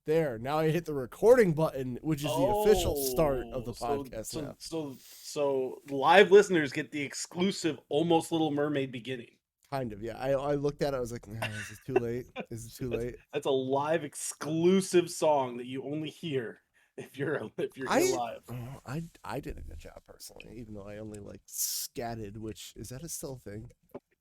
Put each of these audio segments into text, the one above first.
There, now I hit the recording button, which is the official start of the podcast now. So live listeners get the exclusive almost Little Mermaid beginning. Kind of, yeah. I looked at it, I was like, nah, is it too late? Is it too late? That's a live exclusive song that you only hear if you're here live. I did a good job personally, even though I only like scatted, which is that a still thing?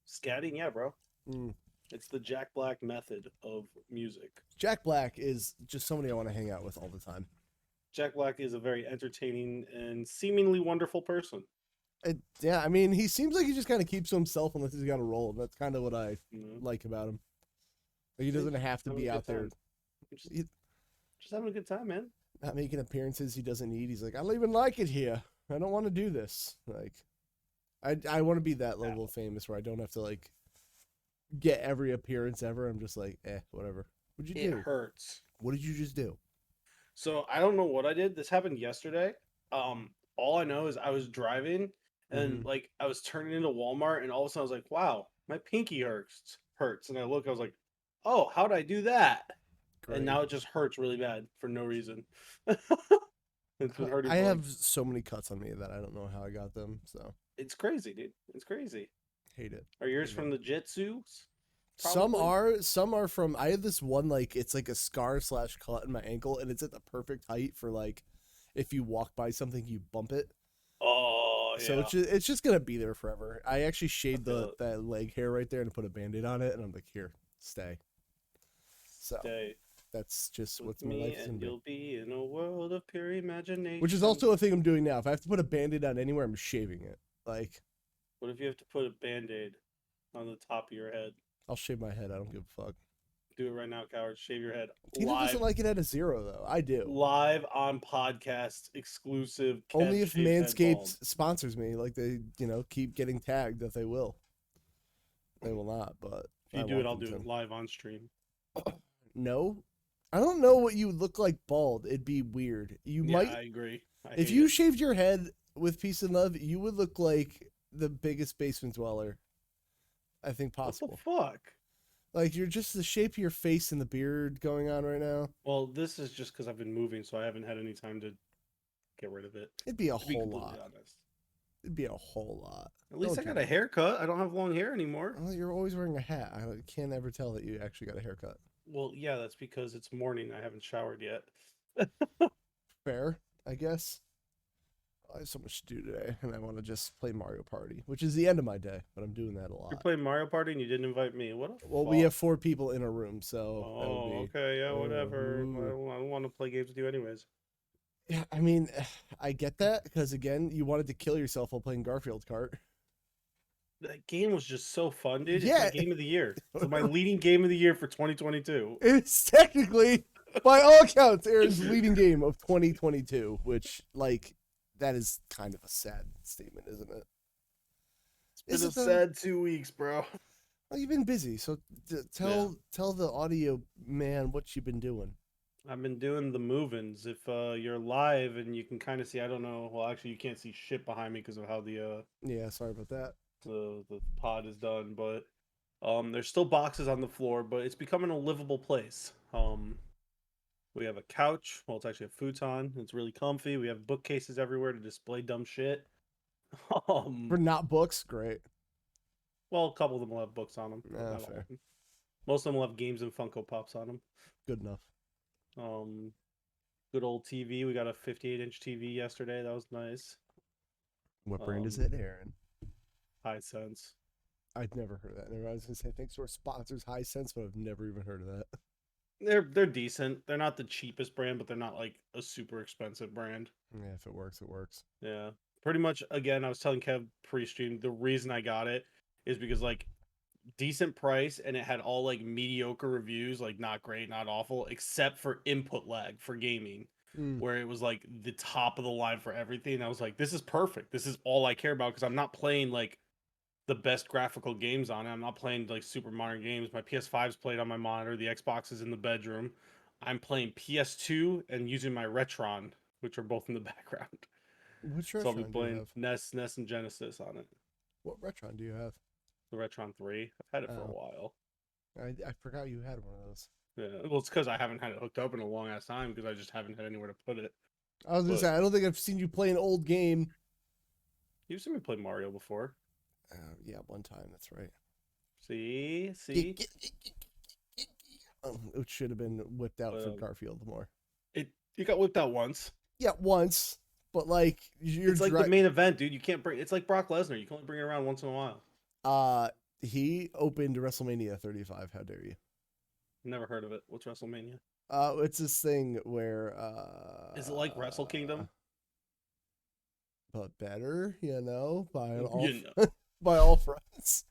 Scatting, yeah, bro. Mm. It's the Jack Black method of music. Jack Black is just somebody I want to hang out with all the time. Jack Black is a very entertaining and seemingly wonderful person. Yeah, I mean, he seems like he just kind of keeps to himself unless he's got a role. And that's kind of what I like about him. Like, he doesn't have to be out there. Just having a good time, man. Not making appearances he doesn't need. He's like, I don't even like it here. I don't want to do this. Like, I want to be that level of famous where I don't have to like get every appearance ever. I'm just like, whatever. What'd you do? It hurts. What did you just do? So I don't know what I did. This happened yesterday. All I know is I was driving and like I was turning into Walmart and all of a sudden I was like, wow, my pinky hurts. And I look, I was like, oh, how'd I do that? Great. And now it just hurts really bad for no reason. It's been hurting. I have so many cuts on me that I don't know how I got them. So it's crazy, dude. It's crazy. Hate it. Are yours from the jitsus? Some are from. I have this one like it's like a scar / cut in my ankle, and it's at the perfect height for like if you walk by something, you bump it. Oh, yeah. So it's just gonna be there forever. I actually shaved that leg hair right there and put a Band-Aid on it, and I'm like, here, stay. So that's just what's my life is gonna be. You'll be in a world of pure imagination. Which is also a thing I'm doing now. If I have to put a Band-Aid on anywhere, I'm shaving it. Like, what if you have to put a Band-Aid on the top of your head? I'll shave my head. I don't give a fuck. Do it right now, coward. Shave your head. Tina doesn't like it at a 0, though. I do. Live on podcast, exclusive. Only if Manscaped sponsors me. Like they, keep getting tagged that they will. They will not, but if you do it, I'll do it live on stream. No, I don't know what you would look like bald. It'd be weird. I agree. If you shaved your head with peace and love, you would look like the biggest basement dweller I think possible. What the fuck? Like, you're just the shape of your face and the beard going on right now. Well, this is just because I've been moving, so I haven't had any time to get rid of it. It'd be a whole lot. It'd be a whole lot. At least I got a haircut. I don't have long hair anymore. Well, you're always wearing a hat. I can't ever tell that you actually got a haircut. Well, yeah, that's because it's morning. I haven't showered yet. Fair, I guess. I have so much to do today, and I want to just play Mario Party, which is the end of my day, but I'm doing that a lot. You're playing Mario Party and you didn't invite me. Well, we have 4 people in a room, so... Oh, okay, yeah, whatever. I don't want to play games with you anyways. Yeah, I mean, I get that, because, again, you wanted to kill yourself while playing Garfield Kart. That game was just so fun, dude. Yeah. It's my game of the year. It's my leading game of the year for 2022. It's technically, by all accounts, Aren's leading game of 2022, which, like... That is kind of a sad statement, isn't it? It's been a sad 2 weeks, bro. Well, you've been busy, so tell the audio man what you've been doing. I've been doing the move-ins. If you're live and you can kind of see, I don't know. Well, actually, you can't see shit behind me because of how the yeah, sorry about that. The pod is done, but there's still boxes on the floor, but it's becoming a livable place. We have a couch. Well, it's actually a futon. It's really comfy. We have bookcases everywhere to display dumb shit. For not books, great. Well, a couple of them will have books on them. Fair. Most of them will have games and Funko Pops on them. Good enough. Good old TV. We got a 58-inch TV yesterday. That was nice. What brand is it, Aren? Hisense. I'd never heard of that. I was going to say, thanks to our sponsors, Hisense, but I've never even heard of that. They're decent. They're not the cheapest brand, but they're not like a super expensive brand. Yeah, if it works, it works. Yeah. Pretty much, again, I was telling Kev pre-stream, the reason I got it is because like decent price and it had all like mediocre reviews, like not great, not awful, except for input lag for gaming, where it was like the top of the line for everything. I was like, this is perfect. This is all I care about because I'm not playing like the best graphical games on it. I'm not playing like super modern games. My PS5's played on my monitor. The Xbox is in the bedroom. I'm playing PS2 and using my Retron, which are both in the background. Which Retron so I'll be playing do you have? NES, and Genesis on it. What Retron do you have? The Retron 3. I've had it for a while. I forgot you had one of those. Yeah, well, it's because I haven't had it hooked up in a long ass time because I just haven't had anywhere to put it. I was gonna But say I don't think I've seen you play an old game. you've seen me play Mario before. Yeah, one time. That's right. See, It should have been whipped out for Well, Garfield more. you got whipped out once. Yeah, once, but like It's like the main event, dude. You can't bring. It's like Brock Lesnar. You can only bring it around once in a while. He opened WrestleMania 35. How dare you? Never heard of it. What's WrestleMania? It's this thing where Is it like Wrestle Kingdom? But better, by all You know. by all fronts.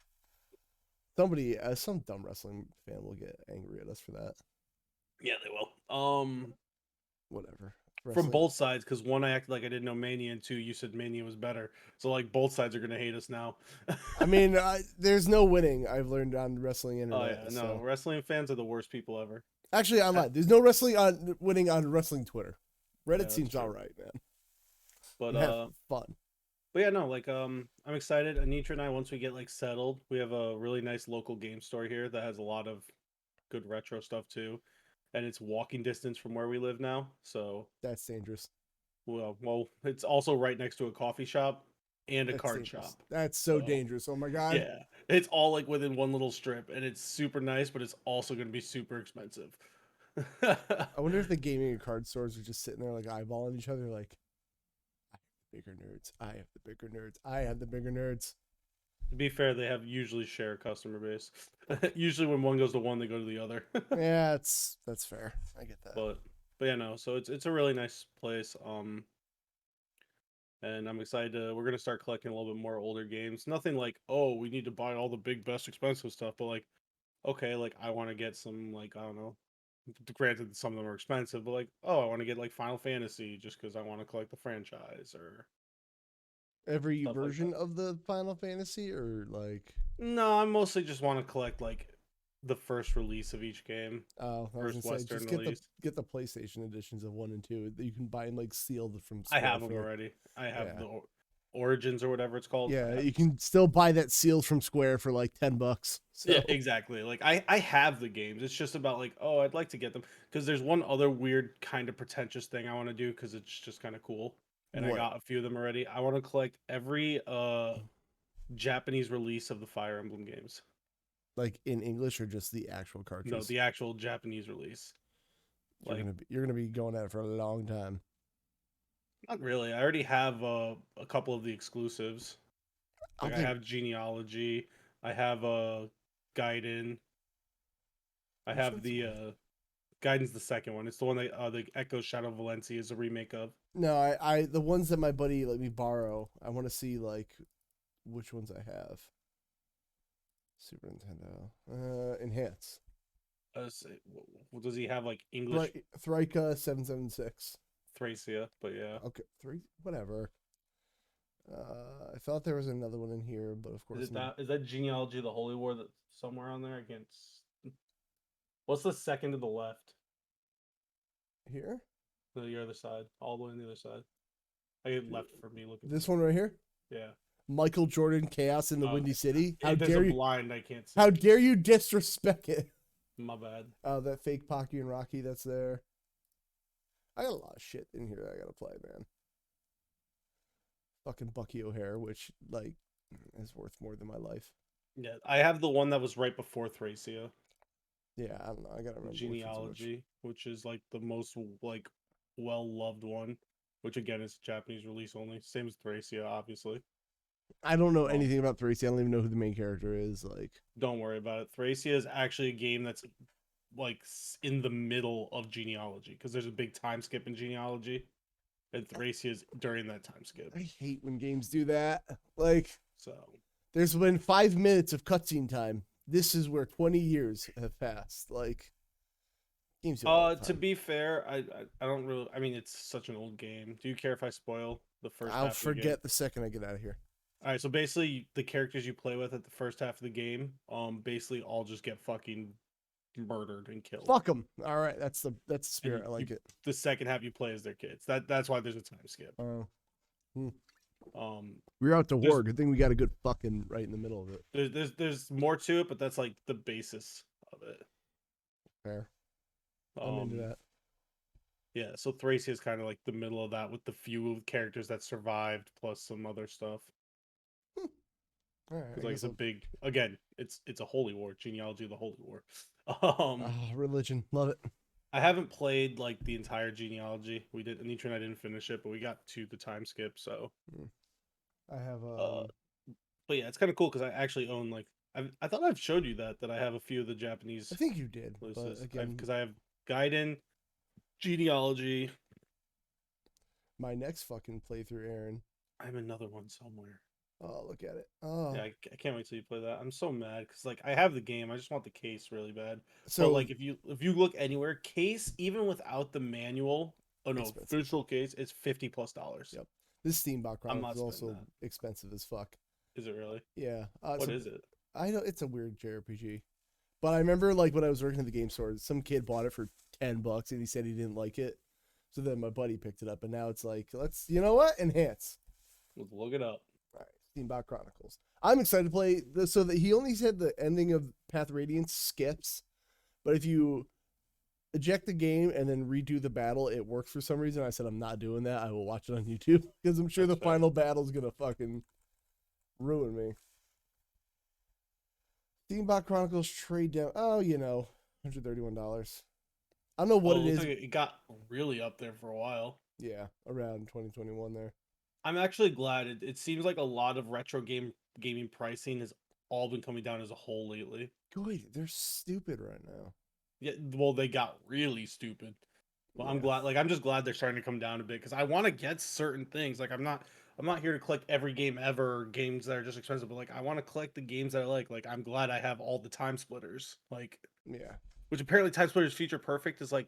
Somebody, some dumb wrestling fan will get angry at us for that. Yeah, they will. Whatever. From both sides, because one, I acted like I didn't know Mania, and two, you said Mania was better. So like both sides are gonna hate us now. I mean, there's no winning. I've learned on wrestling internet. Oh yeah, no, wrestling fans are the worst people ever. Actually, I lied. There's no wrestling on winning on wrestling Twitter. Reddit Yeah, seems true. all right, man. But Have fun. But yeah, no, like I'm excited. Anitra and I, once we get like settled, we have a really nice local game store here that has a lot of good retro stuff too, and it's walking distance from where we live now. So That's dangerous. well, it's also right next to a coffee shop and a card dangerous. shop. That's so dangerous. Oh my god. Yeah, it's all like within one little strip, and it's super nice, but it's also going to be super expensive. I wonder if the gaming and card stores are just sitting there like eyeballing each other, like, I have the bigger nerds. I have the bigger nerds. I have the bigger nerds. To be fair, they have usually share customer base. Usually, when one goes to one, they go to the other. Yeah, that's fair. I get that. But yeah, no. So it's a really nice place. And I'm excited to. We're gonna start collecting a little bit more older games. Nothing like, oh, we need to buy all the big, best, expensive stuff. But like, okay, like I want to get some, like, I don't know. Granted, some of them are expensive, but like, oh, I want to get like Final Fantasy just because I want to collect the franchise or Every stuff like version that. of the Final Fantasy, or like, No, I mostly just want to collect like the first release of each game, oh, I was first gonna say, Western just get release. the PlayStation editions of 1 and 2 that you can buy and like sealed from. I Square have them for, already. I have yeah. the Origins or whatever it's called. Yeah, you can still buy that sealed from Square for like $10. So. Yeah, exactly. Like I have the games. It's just about like, oh, I'd like to get them because there's one other weird kind of pretentious thing I want to do because it's just kind of cool. And What? I got a few of them already. I want to collect every Japanese release of the Fire Emblem games. Like in English or just the actual cartridge? No, the actual Japanese release. You're gonna be going at it for a long time. Not really. I already have a couple of the exclusives. Like I have Genealogy. I have Gaiden. I have the Gaiden's the second one. It's the one that the Echo Shadow Valencia is a remake of. No, I the ones that my buddy let me borrow. I want to see like which ones I have. Super Nintendo. Enhance. Does he have like English? Thryka 776. Thracia, but yeah. Okay, whatever. I thought there was another one in here, but of course not. Is that Genealogy the Holy War that's somewhere on there? What's the second to the left? Here? The other side. All the way on the other side. I get left for me looking. This one right here? Yeah. Michael Jordan Chaos in the Windy City. How dare you? Blind, I can't see. How dare you disrespect it? My bad. That fake Pocky and Rocky that's there. I got a lot of shit in here that I gotta play, man. Fucking Bucky O'Hare, which like is worth more than my life. Yeah, I have the one that was right before Thracia. Yeah, I don't know. I gotta remember. Genealogy, which is like the most like well-loved one, which again is Japanese release only. Same as Thracia, obviously. I don't know anything about Thracia. I don't even know who the main character is. Like, don't worry about it. Thracia is actually a game that's like in the middle of Genealogy because there's a big time skip in Genealogy, and Thracia is during that time skip. I hate when games do that. Like, so there's been 5 minutes of cutscene time. This is where 20 years have passed. Like, games do to be fair, I don't really. I mean, it's such an old game. Do you care if I spoil the first? I'll forget the second I get out of here. All right, so basically, the characters you play with at the first half of the game, basically all just get fucking murdered and killed. Fuck them. All right, that's the spirit. I like it. The second half you play as their kids. That's why there's a time skip. Oh. We're out to war. Good thing we got a good fucking right in the middle of it. There's more to it, but that's like the basis of it. Fair. I'm into that. Yeah, so Thracia is kind of like the middle of that with the few characters that survived plus some other stuff. All right. Because like it's a big again, it's a holy war, genealogy of the holy war. Um, Religion, love it. I haven't played like the entire genealogy. We did Anitra and I didn't finish it, but we got to the time skip. So I have but yeah, it's kind of cool because I actually own like I thought I've showed you that I have a few of the Japanese. I think you did, releases. but again, because I have Gaiden, genealogy. My next fucking playthrough, Aren. I have another one somewhere. Oh, look at it. Oh, yeah, I can't wait till you play that. I'm so mad because like I have the game, I just want the case really bad. So but like if you look anywhere, case even without the manual, official case, it's $50+. Yep. This Steambot Chronicles is also that. expensive as fuck. Is it really? Yeah. What is it? I know it's a weird JRPG, but I remember like when I was working at the game store, some kid bought it for $10 and he said he didn't like it. So then my buddy picked it up, and now it's like, you know what? Enhance. Let's look it up. All right, Steambot Chronicles. I'm excited to play this. So that he only said the ending of Path of Radiance skips, but if you eject the game and then redo the battle, it works for some reason. I said I'm not doing that. I will watch it on YouTube because I'm sure the final battle is gonna fucking ruin me. Steambot Chronicles trade down. Oh, $131. I don't know what it is. Like it got really up there for a while. Yeah, around 2021 there. I'm actually glad. It seems like a lot of retro gaming pricing has all been coming down as a whole lately. Good, they're stupid right now. Yeah, well, they got really stupid. Well, yeah. I'm glad. Like, I'm just glad they're starting to come down a bit because I want to get certain things. Like, I'm not here to collect every game ever, games that are just expensive, but like I want to collect the games that I like. Like, I'm glad I have all the Time Splitters. Like, yeah. Which apparently Time Splitters Feature Perfect is like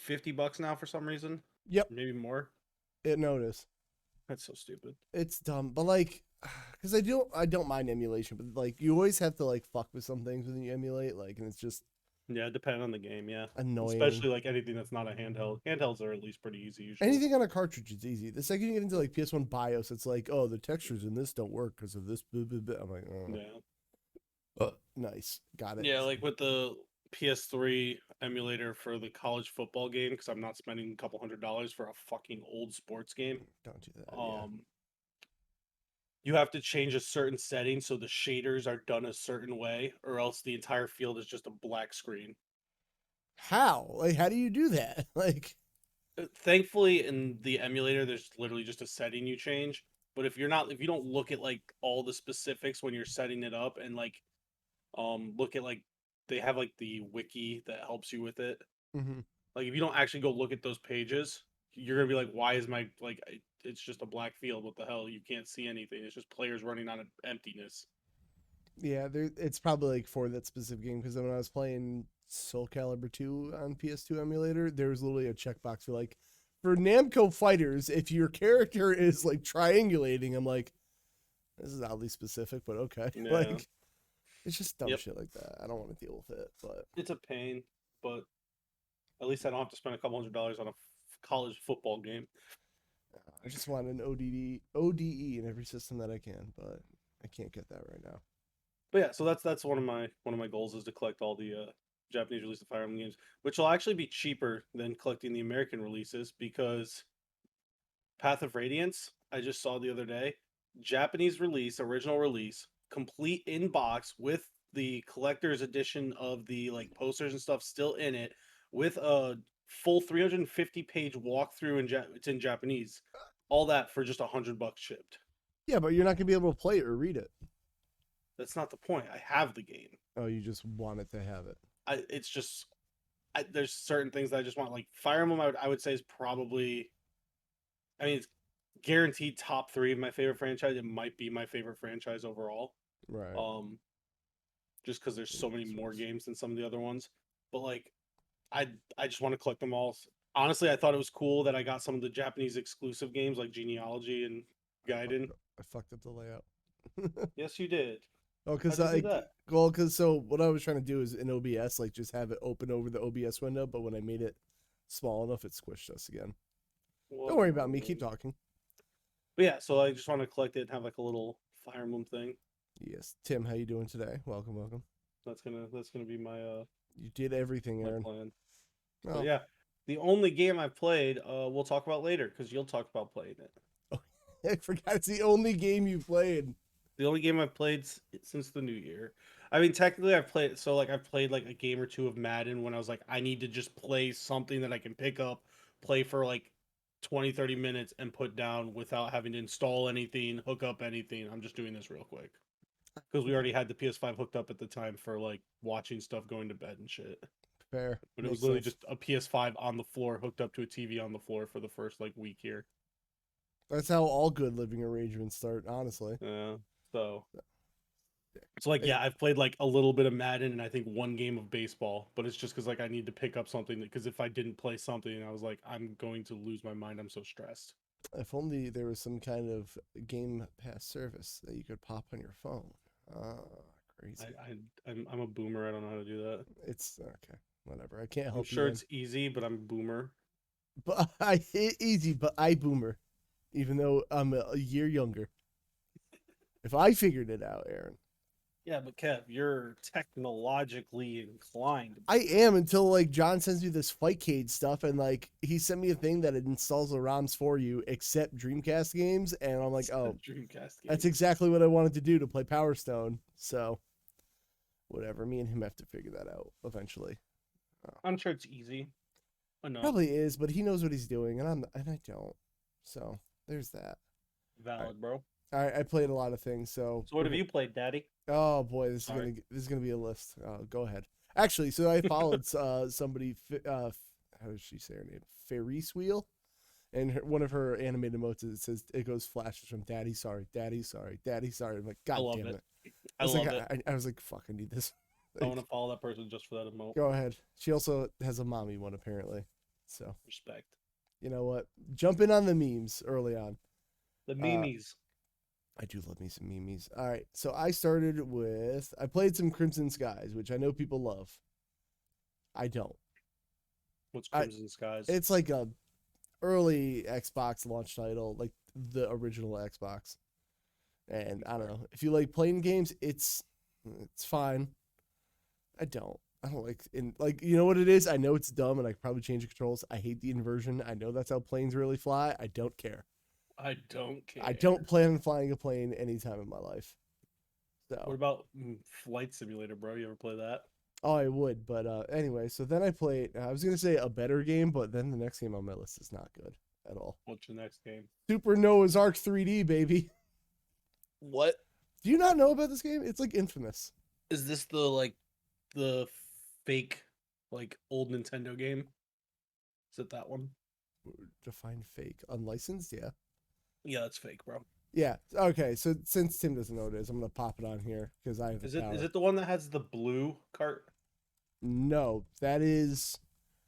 $50 now for some reason. Yep. Maybe more. It noticed. That's so stupid. It's dumb, but like, because I don't mind emulation, but like you always have to like fuck with some things when you emulate, like, and it's just depending on the game, annoying. Especially like anything that's not a handheld. Handhelds are at least pretty easy usually. Anything on a cartridge is easy. The second you get into like PS1 BIOS, it's like, oh, the textures in this don't work because of this. Blah, blah, blah. I'm like, oh. Yeah. Nice, got it. Yeah, like with the PS3 emulator for the college football game, because I'm not spending a couple $100 for a fucking old sports game. Don't do that. You have to change a certain setting so the shaders are done a certain way, or else the entire field is just a black screen. How? Like, how do you do that? Like, thankfully, in the emulator, there's literally just a setting you change. But if you don't look at like all the specifics when you're setting it up, and like, look at like they have like the wiki that helps you with it. Mm-hmm. Like if you don't actually go look at those pages, you're gonna be like, why is my like? It's just a black field. What the hell? You can't see anything. It's just players running on an emptiness. Yeah, it's probably like for that specific game, because when I was playing Soul Calibur 2 on PS2 emulator, there was literally a checkbox for Namco fighters, if your character is like triangulating, I'm like, this is oddly specific, but okay. Yeah. Like, it's just dumb shit like that. I don't want to deal with it, but it's a pain. But at least I don't have to spend a couple $100 on a college football game. I just want an ODE in every system that I can, but I can't get that right now. But yeah, so that's one of my goals is to collect all the Japanese release of Fire Emblem games, which will actually be cheaper than collecting the American releases, because Path of Radiance, I just saw the other day, Japanese release, original release, complete in box with the collector's edition of the like posters and stuff still in it, with a full 350-page walkthrough it's in Japanese. All that for just $100 shipped. Yeah, but you're not gonna be able to play it or read it. That's not the point. I have the game. Oh, you just wanted to have it. It's just there's certain things that I just want. Like Fire Emblem, I would say is probably, I mean, it's guaranteed top 3 of my favorite franchise. It might be my favorite franchise overall. Right. Just because there's so many more games than some of the other ones. But like, I just want to collect them all. Honestly, I thought it was cool that I got some of the Japanese exclusive games like Genealogy and Gaiden. I fucked up the layout. Yes, you did. Oh, because so what I was trying to do is in OBS, like just have it open over the OBS window, but when I made it small enough, it squished us again. Whoa. Don't worry about me. Keep talking. But yeah, so I just want to collect it and have like a little Fire Emblem thing. Yes, Tim, how you doing today? Welcome. That's gonna be You did everything, my Aaron. plan. But Oh, yeah, the only game I've played, we'll talk about later because you'll talk about playing it. I forgot it's the only game you played. The only game I've played since the new year. I mean, technically, I've played I've played like a game or two of Madden when I was like, I need to just play something that I can pick up, play for like 20, 30 minutes, and put down without having to install anything, hook up anything. I'm just doing this real quick because we already had the PS5 hooked up at the time for like watching stuff, going to bed and shit. Fair. But it was Makes literally sense. just a PS5 on the floor hooked up to a TV on the floor for the first like week here. That's how all good living arrangements start, honestly. Yeah. So like Hey, yeah, I've played like a little bit of Madden and I think one game of baseball, but it's just because like I need to pick up something because if I didn't play something, I was like, I'm going to lose my mind. I'm so stressed. if only there was some kind of Game Pass service that you could pop on your phone. Ah, crazy. I'm a boomer. I don't know how to do that. It's okay. Whatever. I can't I'm help you sure then. it's easy, but I'm a boomer. But I hit easy, but I boomer, even though I'm a year younger. If I figured it out, Aaron, Yeah, but Kev, you're technologically inclined. I am until like John sends me this Fightcade stuff, and like he sent me a thing that it installs the ROMs for you, except Dreamcast games, and I'm like, oh, Dreamcast that's game. exactly what I wanted to do to play Power Stone. So, whatever. Me and him have to figure that out eventually. I'm sure it's easy enough. Probably is, but he knows what he's doing, and I don't. So there's that. Valid, bro. All right, I played a lot of things. So So what have you played, Daddy? Oh boy, Sorry. this is gonna be a list. Go ahead. Actually, so I followed somebody. How does she say her name? Ferris Wheel, and one of her animated emotes it says it goes flashes from Daddy sorry, Daddy sorry, Daddy sorry. I'm like, I God love damn it. it! I was love like, it. I was like, fuck, I need this. I Like, want to follow that person just for that emote. go ahead. She also has a mommy one apparently. So Respect. you know what? Jump in on the memes early on. The Uh, memes. I do love me some memes. All right, so I played some Crimson Skies, which I know people love. I don't. What's I Crimson Skies? It's like a early Xbox launch title, like the original Xbox. And I don't know if you like playing games, it's fine. I don't. I don't like in like you know what it is. I know it's dumb, and I could probably change the controls. I hate the inversion. I know that's how planes really fly. I don't care. I don't care. I don't plan on flying a plane anytime in my life. What So, about Flight Simulator, bro? You ever play that? oh, I would, but anyway. So then I played. I was gonna say a better game, but then the next game on my list is not good at all. What's your next game? Super Noah's Ark 3D, baby. What Do you not know about this game? It's like infamous. is this? The fake like old Nintendo game? Is it that one? Define fake. Unlicensed? Yeah. Yeah, that's fake, bro. Yeah. Okay. So since Tim doesn't know what it is, I'm gonna pop it on here because I have the Is it power. is it the one that has the blue cart? No, that is.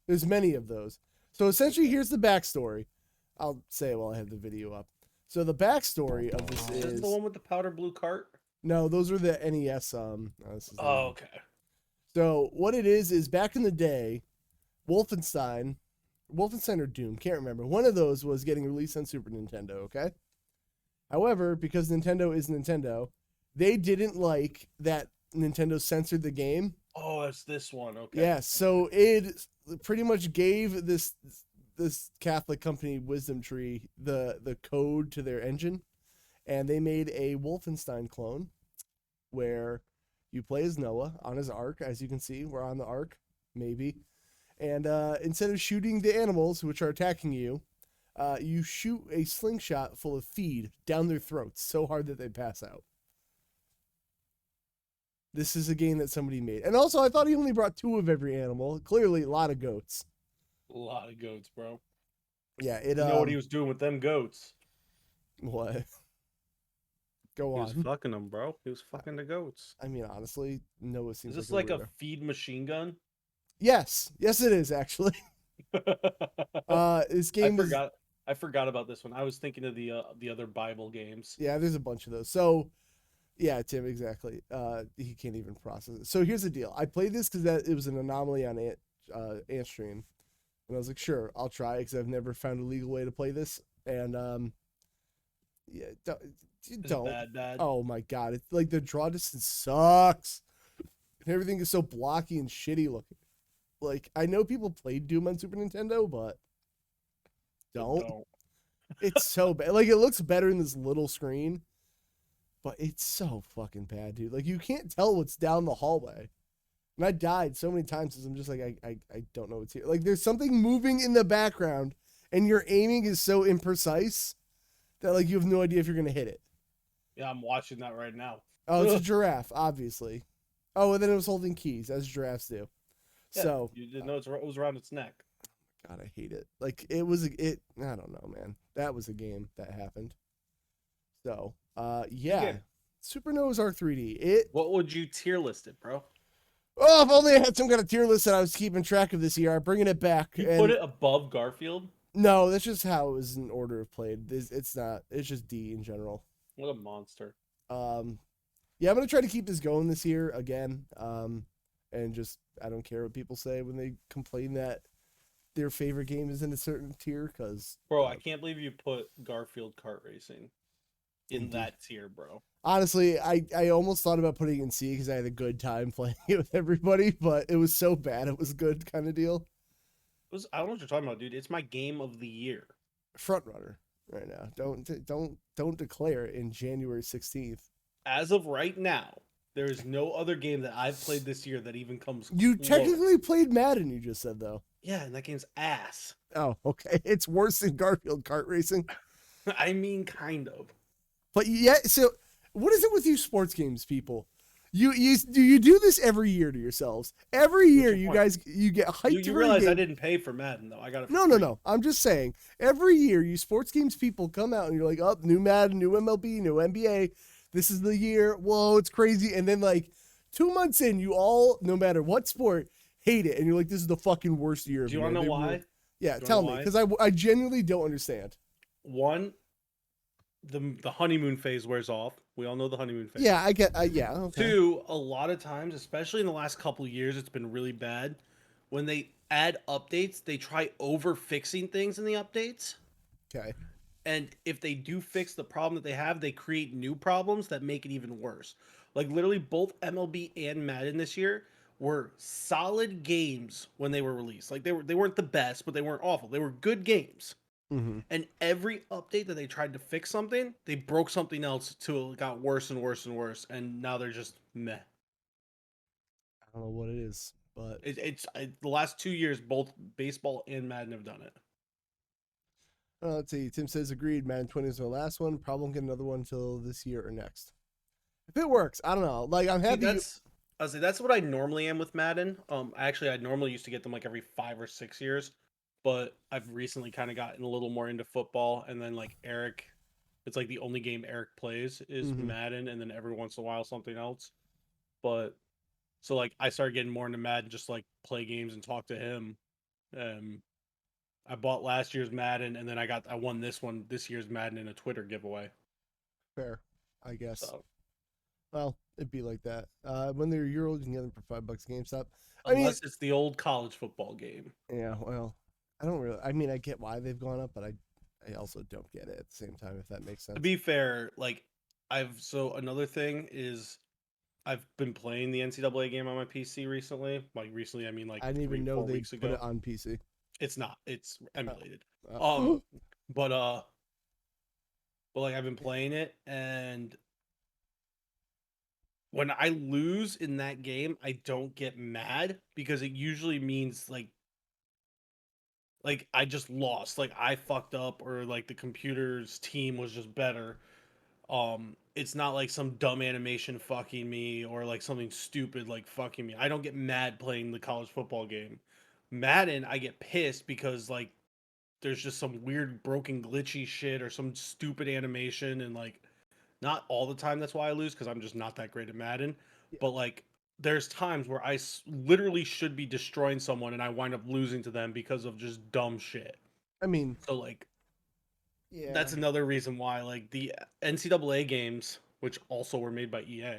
There's many of those. So essentially, here's the backstory. I'll say it while I have the video up. So the backstory of this Is this is the one with the powder blue cart? no, those are the NES. This is the Oh, one. okay. So what it is back in the day, Wolfenstein or Doom, can't remember. One of those was getting released on Super Nintendo. Okay. However, because Nintendo is Nintendo, they didn't like that Nintendo censored the game. Oh, it's this one. Okay. Yeah, so it pretty much gave this Catholic company Wisdom Tree the code to their engine, and they made a Wolfenstein clone where you play as Noah on his ark. As you can see, we're on the ark, maybe. And instead of shooting the animals which are attacking you, you shoot a slingshot full of feed down their throats so hard that they pass out. This is a game that somebody made. And also, I thought he only brought 2 of every animal. Clearly, a lot of goats. A lot of goats, bro. Yeah, it. You know what he was doing with them goats? What? Go He was on. fucking them, bro. He was fucking the goats. I mean, honestly, Noah seems Is this like like a a feed machine gun? Yes, yes, it is actually. This game is. I forgot about this one. I was thinking of the other Bible games. Yeah, there's a bunch of those. So, yeah, Tim, exactly. He can't even process it. So here's the deal. I played this because it was an anomaly on Antstream, and I was like, sure, I'll try because I've never found a legal way to play this. And yeah, don't. Bad. Oh my god, it's like the draw distance sucks. and everything is so blocky and shitty looking. Like, I know people played Doom on Super Nintendo, but don't. It's so bad. Like, it looks better in this little screen, but it's so fucking bad, dude. Like, you can't tell what's down the hallway. And I died so many times because I'm just like, I don't know what's here. Like, there's something moving in the background, and your aiming is so imprecise that, like, you have no idea if you're going to hit it. Yeah, I'm watching that right now. Oh, it's a giraffe, obviously. Oh, and then it was holding keys, as giraffes do. Yeah, so you didn't know it was around its neck. God, I hate it. Like, it was I don't know, man. That was a game that happened. So, yeah. Yeah. Supernovas R3D. What would you tier list it, bro? Oh, if only I had some kind of tier list that I was keeping track of this year. I'm bringing it back. You put it above Garfield? No, that's just how it was in order of played. It's not. It's just D in general. What a monster. Yeah, I'm gonna try to keep this going this year again. And just I don't care what people say when they complain that their favorite game is in a certain tier, because bro, I can't believe you put Garfield kart racing in that tier, bro. Honestly, I almost thought about putting it in C because I had a good time playing it with everybody, but it was so bad it was good kind of deal. I don't know what you're talking about, dude. It's my game of the year. Front runner right now. Don't declare it in January 16th. As of right now, there is no other game that I've played this year that even comes You close. technically played Madden, you just said, though. Yeah, and that game's ass. Oh, okay. It's worse than Garfield kart racing. I mean, kind of. But yeah, so what is it with you sports games people? You do this every year to yourselves. Every year you guys get hyped. You realize I didn't pay for Madden though. I got it. No. I'm just saying. Every year you sports games people come out and you're like, oh, new Madden, new MLB, new NBA. This is the year. Whoa, it's crazy. And then like 2 months in, you all, no matter what sport, hate it, and you're like, this is the fucking worst year. Do you want to know why? Yeah, tell me, because I genuinely don't understand. One, the honeymoon phase wears off. We all know the honeymoon phase. Yeah, I get. Yeah. Okay. Two, a lot of times, especially in the last couple of years, it's been really bad. When they add updates, they try over fixing things in the updates. Okay. And if they do fix the problem that they have, they create new problems that make it even worse. Like literally both MLB and Madden this year were solid games when they were released. Like they weren't the best, but they weren't awful. They were good games. Mm-hmm. And every update that they tried to fix something, they broke something else till it got worse and worse and worse. And now they're just meh. I don't know what it is, but it's the last 2 years, both baseball and Madden have done it. Let's see. Tim says agreed. Madden 20 is my last one. Probably won't get another one until this year or next. If it works, I don't know. Like I'm happy. That's what I normally am with Madden. I normally used to get them like every 5 or 6 years, but I've recently kind of gotten a little more into football. And then like Eric, it's like the only game Eric plays is Madden, and then every once in a while something else. But so like I started getting more into Madden, just like play games and talk to him. I bought last year's Madden, and then I won this year's Madden in a Twitter giveaway. Fair, I guess. So. Well, it'd be like that. When they're €1, you can get them for $5 at GameStop. Unless it's the old college football game. Yeah, well, I don't really. I mean, I get why they've gone up, but I also don't get it at the same time. If that makes sense. To be fair, like another thing is I've been playing the NCAA game on my PC recently. Like recently, I mean like I didn't even know they put it on PC. It's not. It's emulated. But like I've been playing it, and when I lose in that game, I don't get mad because it usually means like I just lost, like I fucked up, or like the computer's team was just better. It's not like some dumb animation fucking me or like something stupid like fucking me. I don't get mad playing the college football game. Madden, I get pissed because like there's just some weird broken glitchy shit or some stupid animation, and like not all the time that's why I lose because I'm just not that great at Madden. Yeah. But like there's times where I literally should be destroying someone and I wind up losing to them because of just dumb shit. I mean, so like yeah, that's another reason why like the NCAA games, which also were made by EA,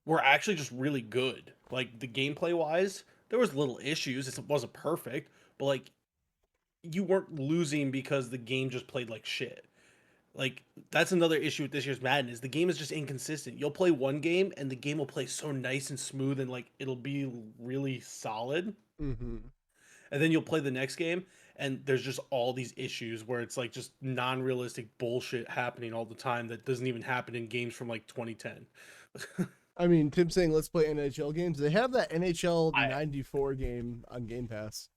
were actually just really good. Like the gameplay wise, there was little issues. It wasn't perfect, but like you weren't losing because the game just played like shit. Like that's another issue with this year's Madden is the game is just inconsistent. You'll play one game and the game will play so nice and smooth and like it'll be really solid, Mm-hmm. and then you'll play the next game and there's just all these issues where it's like just non-realistic bullshit happening all the time that doesn't even happen in games from like 2010. I mean, Tim saying let's play NHL games. They have that NHL I '94 game on Game Pass.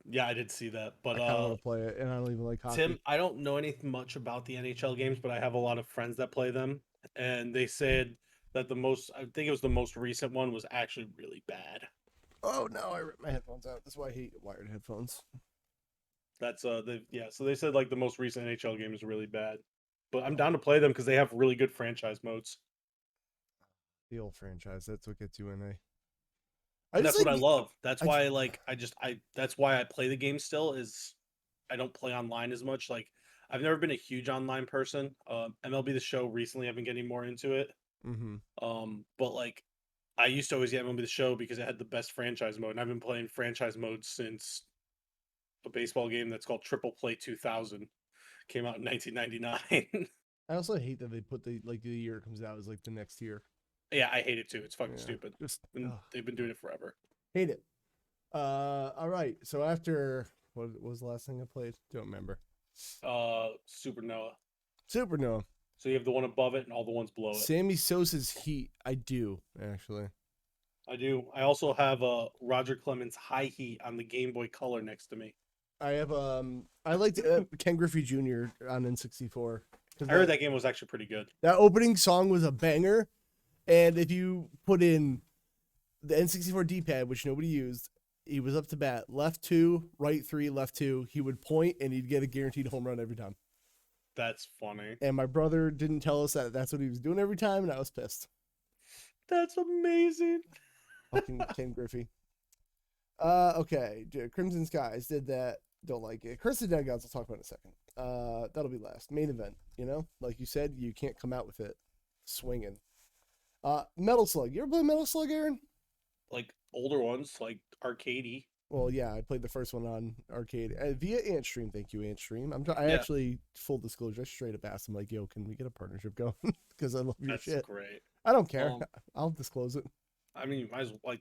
Yeah, I did see that, but I kind of want to play it, and I don't even like hockey. Tim, I don't know anything much about the NHL games, but I have a lot of friends that play them, and they said that I think it was the most recent one, was actually really bad. Oh no, I ripped my headphones out. That's why I hate wired headphones. Yeah, so they said like the most recent NHL game is really bad, but I'm down to play them because they have really good franchise modes. The old franchise. That's what gets you in. I And just that's what I like. love. That's I why that's why I play the game still is I don't play online as much. Like I've never been a huge online person. MLB The Show recently I've been getting more into it. Mm-hmm. But like I used to always get MLB The Show because it had the best franchise mode, and I've been playing franchise mode since a baseball game that's called Triple Play 2000 came out in 1999. I also hate that they put the year it comes out as like the next year. Yeah, I hate it too. It's fucking Yeah, stupid. just And they've been doing it forever. hate it. All right. So after what was the last thing I played? Don't remember. Supernova. Supernova. So you have the one above it and all the ones below it. Sammy Sosa's Heat. I do actually. I do. I also have Roger Clemens High Heat on the Game Boy Color next to me. I have I liked Ken Griffey Jr. on N64. I heard that game was actually pretty good. That opening song was a banger, and if you put in the N64 D-pad, which nobody used, he was up to bat. Left 2, right 3, left 2. He would point, and he'd get a guaranteed home run every time. That's funny. And my brother didn't tell us that that's what he was doing every time, and I was pissed. That's amazing. Fucking Ken Griffey. Okay. Crimson Skies did that. Don't like it. Curse of the Dead Gods, I'll talk about in a second. That'll be last. Main event, Like you said, you can't come out with it swinging. Metal Slug. You ever play Metal Slug, Aaron? Like older ones, like arcadey. Well, yeah, I played the first one on arcade via Antstream. Thank you, Antstream. I actually, full disclosure, I straight up asked him like, "Yo, can we get a partnership going?" Because I love your shit. That's great. I don't care. I'll disclose it. I mean, you might as well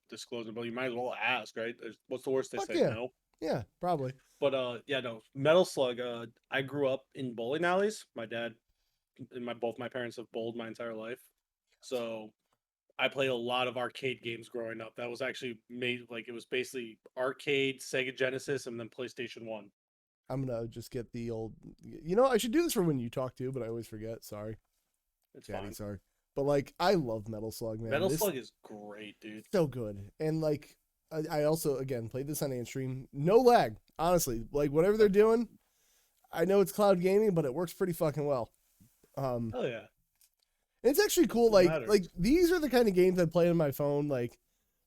disclose it, but you might as well ask, right? What's the worst they say? Yeah. No. Yeah, probably. But yeah, no. Metal Slug. I grew up in bowling alleys. My dad and both my parents have bowled my entire life, so I played a lot of arcade games growing up. That was actually made it was basically arcade, Sega Genesis, and then PlayStation 1. I'm gonna just get the old. I should do this for when you talk to, but I always forget. Sorry. It's Daddy, fine. sorry. But I love Metal Slug, man. Metal Slug is great, dude. So good. And I also again played this on Antstream. No lag, honestly. Whatever they're doing, I know it's cloud gaming, but it works pretty fucking well. Hell yeah. It's actually cool. These are the kind of games I play on my phone.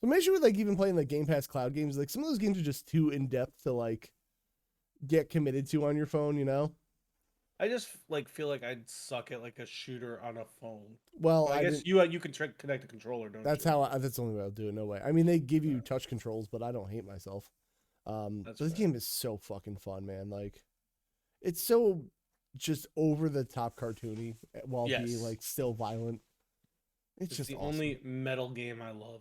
Especially with even playing Game Pass cloud games. Some of those games are just too in depth to get committed to on your phone. I just feel like I'd suck at a shooter on a phone. Well, I guess you can connect a controller, don't that's you? That's the only way I'll do it. No way. I mean, they give you touch controls, but I don't hate myself. This game is so fucking fun, man. It's so just over the top cartoony while being still violent. It's just the awesome. only metal game I love.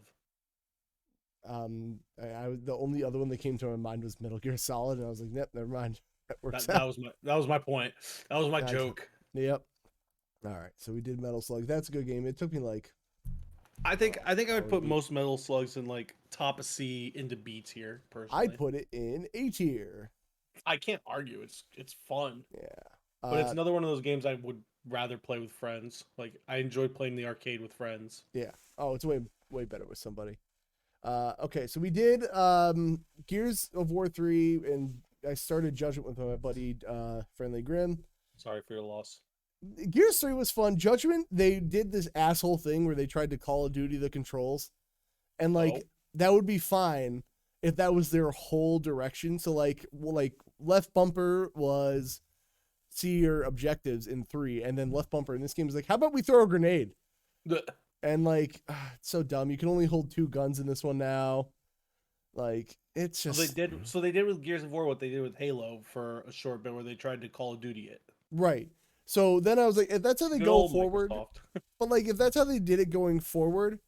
The only other one that came to my mind was Metal Gear Solid, and I was like, "Yep, never mind." That was my point. That was my joke. Yep. All right, so we did Metal Slug. That's a good game. It took me I think I would put most Metal Slugs in top of C into B tier. Personally, I'd put it in A tier. I can't argue. It's fun. Yeah. But it's another one of those games I would rather play with friends. I enjoy playing the arcade with friends. Yeah. Oh, it's way better with somebody. Okay, so we did Gears of War 3, and I started Judgment with my buddy Friendly Grim. Sorry for your loss. Gears 3 was fun. Judgment, they did this asshole thing where they tried to Call of Duty the controls. And that would be fine if that was their whole direction. So left bumper was see your objectives in 3, and then left bumper in this game is how about we throw a grenade? And it's so dumb. You can only hold 2 guns in this one now. It's just so they did with Gears of War what they did with Halo for a short bit where they tried to Call of Duty it. Right. So then I was like, if that's how they Good go old forward, Microsoft. but like if that's how they did it going forward,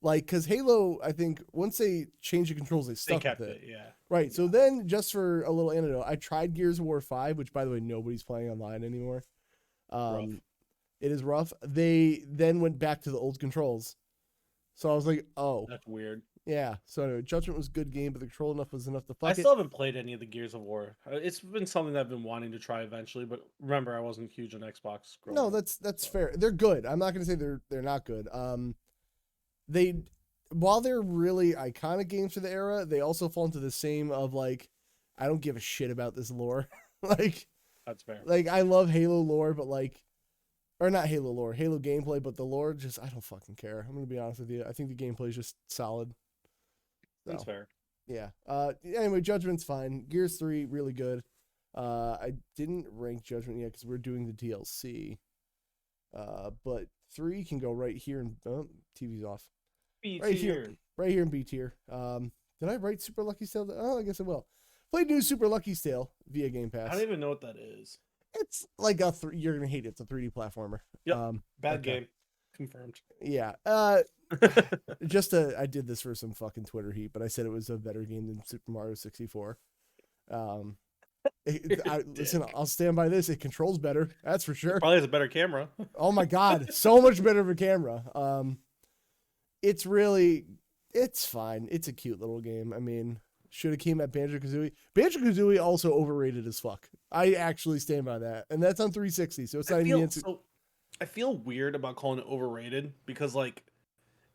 like because Halo, I think once they changed the controls, they They stuck with kept it. it, yeah. Right. So then, just for a little anecdote, I tried Gears of War 5, which by the way nobody's playing online anymore. Rough. It is rough. They then went back to the old controls. So I was like, oh, That's weird. yeah. So anyway, Judgment was a good game, but the control enough was enough to I fuck it. still haven't played any of the Gears of War. It's been something that I've been wanting to try eventually, but remember, I wasn't huge on Xbox growing No, up. that's fair. They're good. I'm not gonna say they're not good. They while they're really iconic games for the era, they also fall into the same of like, I don't give a shit about this lore. like That's fair. like I love Halo lore, but like, or not Halo lore, Halo gameplay, but the lore just I don't fucking care. I'm gonna be honest with you. I think the gameplay is just solid. So, That's fair. yeah. Anyway, Judgment's fine. Gears 3 really good. I didn't rank Judgment yet because we're doing the DLC. But 3 can go right here and TV's off. B Right tier. here, right here in B tier. Did I write Super Lucky Tale? Oh, I guess I will. Played new Super Lucky Tale via Game Pass. I don't even know what that is. It's like you're gonna hate it. It's a 3D platformer. Yep. Bad okay. game. Confirmed. Yeah. I did this for some fucking Twitter heat, but I said it was a better game than Super Mario 64. Listen, I'll stand by this. It controls better. That's for sure. Probably has a better camera. Oh my god, so much better of a camera. It's fine. It's a cute little game. I mean, should have came at Banjo-Kazooie. Banjo-Kazooie also overrated as fuck. I actually stand by that, and that's on 360, so it's not even. I feel weird about calling it overrated because like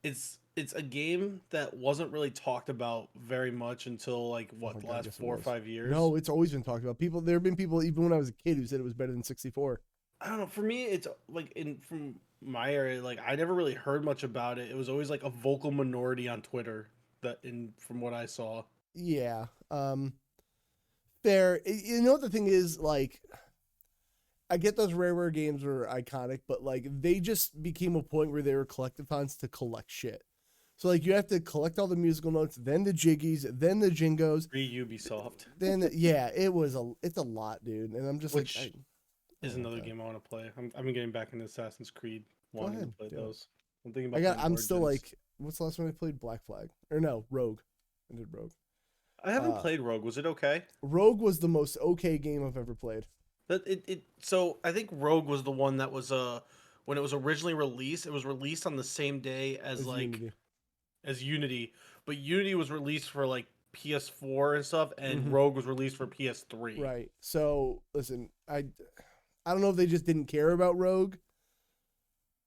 it's a game that wasn't really talked about very much until like the last 4 or 5 years. No, it's always been talked about. There have been people even when I was a kid who said it was better than 64. I don't know. For me, it's like from my area, like I never really heard much about it. It was always like a vocal minority on Twitter from what I saw. Yeah. Fair. You know what the thing is, like, I get those rare games are iconic, but like they just became a point where they were collectathons to collect shit. So like you have to collect all the musical notes, then the jiggies, then the jingos. Ubisoft. Then it's a lot, dude. And I'm just is another game I want to play. I've been getting back into Assassin's Creed, wanting to play those. I'm thinking about. I'm still like, what's the last one I played? Black Flag or no Rogue? I did Rogue. I haven't played Rogue. Was it okay? Rogue was the most okay game I've ever played. So I think Rogue was the one that was when it was originally released. It was released on the same day as Unity, but Unity was released for like PS4 and stuff, and Rogue was released for PS3. Right. So listen, I don't know if they just didn't care about Rogue,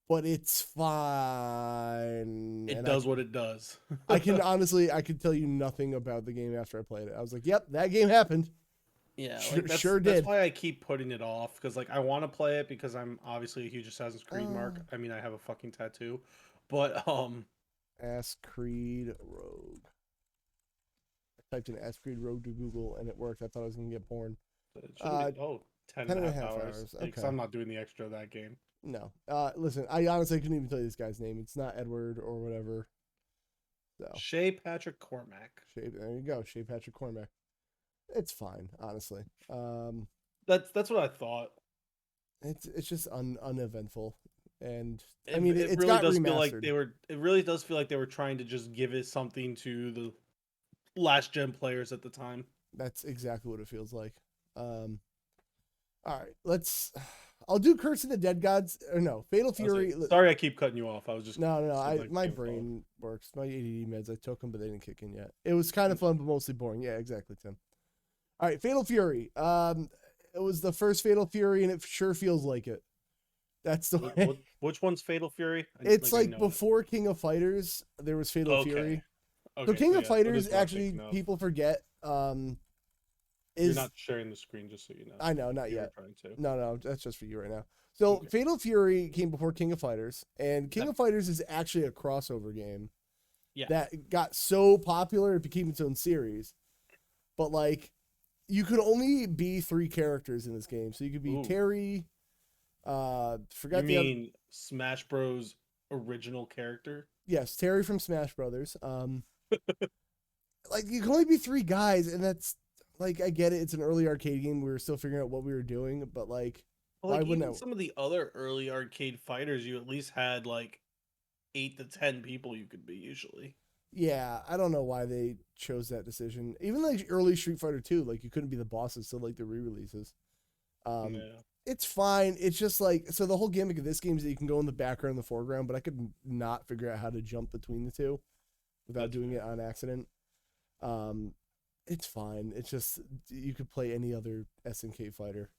but it's fine. It does what it does. I can tell you nothing about the game after I played it. I was like, yep, that game happened. Yeah, sure did. That's why I keep putting it off, because like I want to play it because I'm obviously a huge Assassin's Creed mark. I mean, I have a fucking tattoo, but Ass Creed Rogue. I typed in Ass Creed Rogue to Google and it worked. I thought I was gonna get porn. 10 and a half hours. Okay. Because I'm not doing the extra of that game. No. Listen, I honestly couldn't even tell you this guy's name. It's not Edward or whatever. So Shay Patrick Cormac. There you go, Shay Patrick Cormac. It's fine, honestly. That's what I thought. It's just uneventful, and I mean it really does feel like It really does feel like they were trying to just give it something to the last gen players at the time. That's exactly what it feels like. All right, I'll do Curse of the Dead Gods or no Fatal Fury. Sorry, I keep cutting you off. I was just no. My brain works. My ADD meds, I took them, but they didn't kick in yet. It was kind of fun, but mostly boring. Yeah, exactly, Tim. All right, Fatal Fury. It was the first Fatal Fury, and it sure feels like it. That's the way. Which one's Fatal Fury? It's like before King of Fighters, there was Fatal Fury. Okay, so King of Fighters, actually, people forget. You're not sharing the screen, just so you know. I know, not yet. No, that's just for you right now. So Fatal Fury came before King of Fighters, and King of Fighters is actually a crossover game. Yeah. That got so popular it became its own series. But like, you could only be 3 characters in this game. So you could be Terry. Smash Bros. Original character? Yes, Terry from Smash Brothers. Like you can only be 3 guys, and that's like I get it. It's an early arcade game. We were still figuring out what we were doing, but like, Well, Why like wouldn't even I? some of the other early arcade fighters, you at least had like 8 to 10 people you could be usually. Yeah, I don't know why they chose that decision. Even like early Street Fighter 2, like you couldn't be the bosses till like the re-releases. Um, Yeah. it's fine. It's just like so the whole gimmick of this game is that you can go in the background and the foreground, but I could not figure out how to jump between the two without That's doing fair. it on accident. Um, it's fine. It's just you could play any other SNK fighter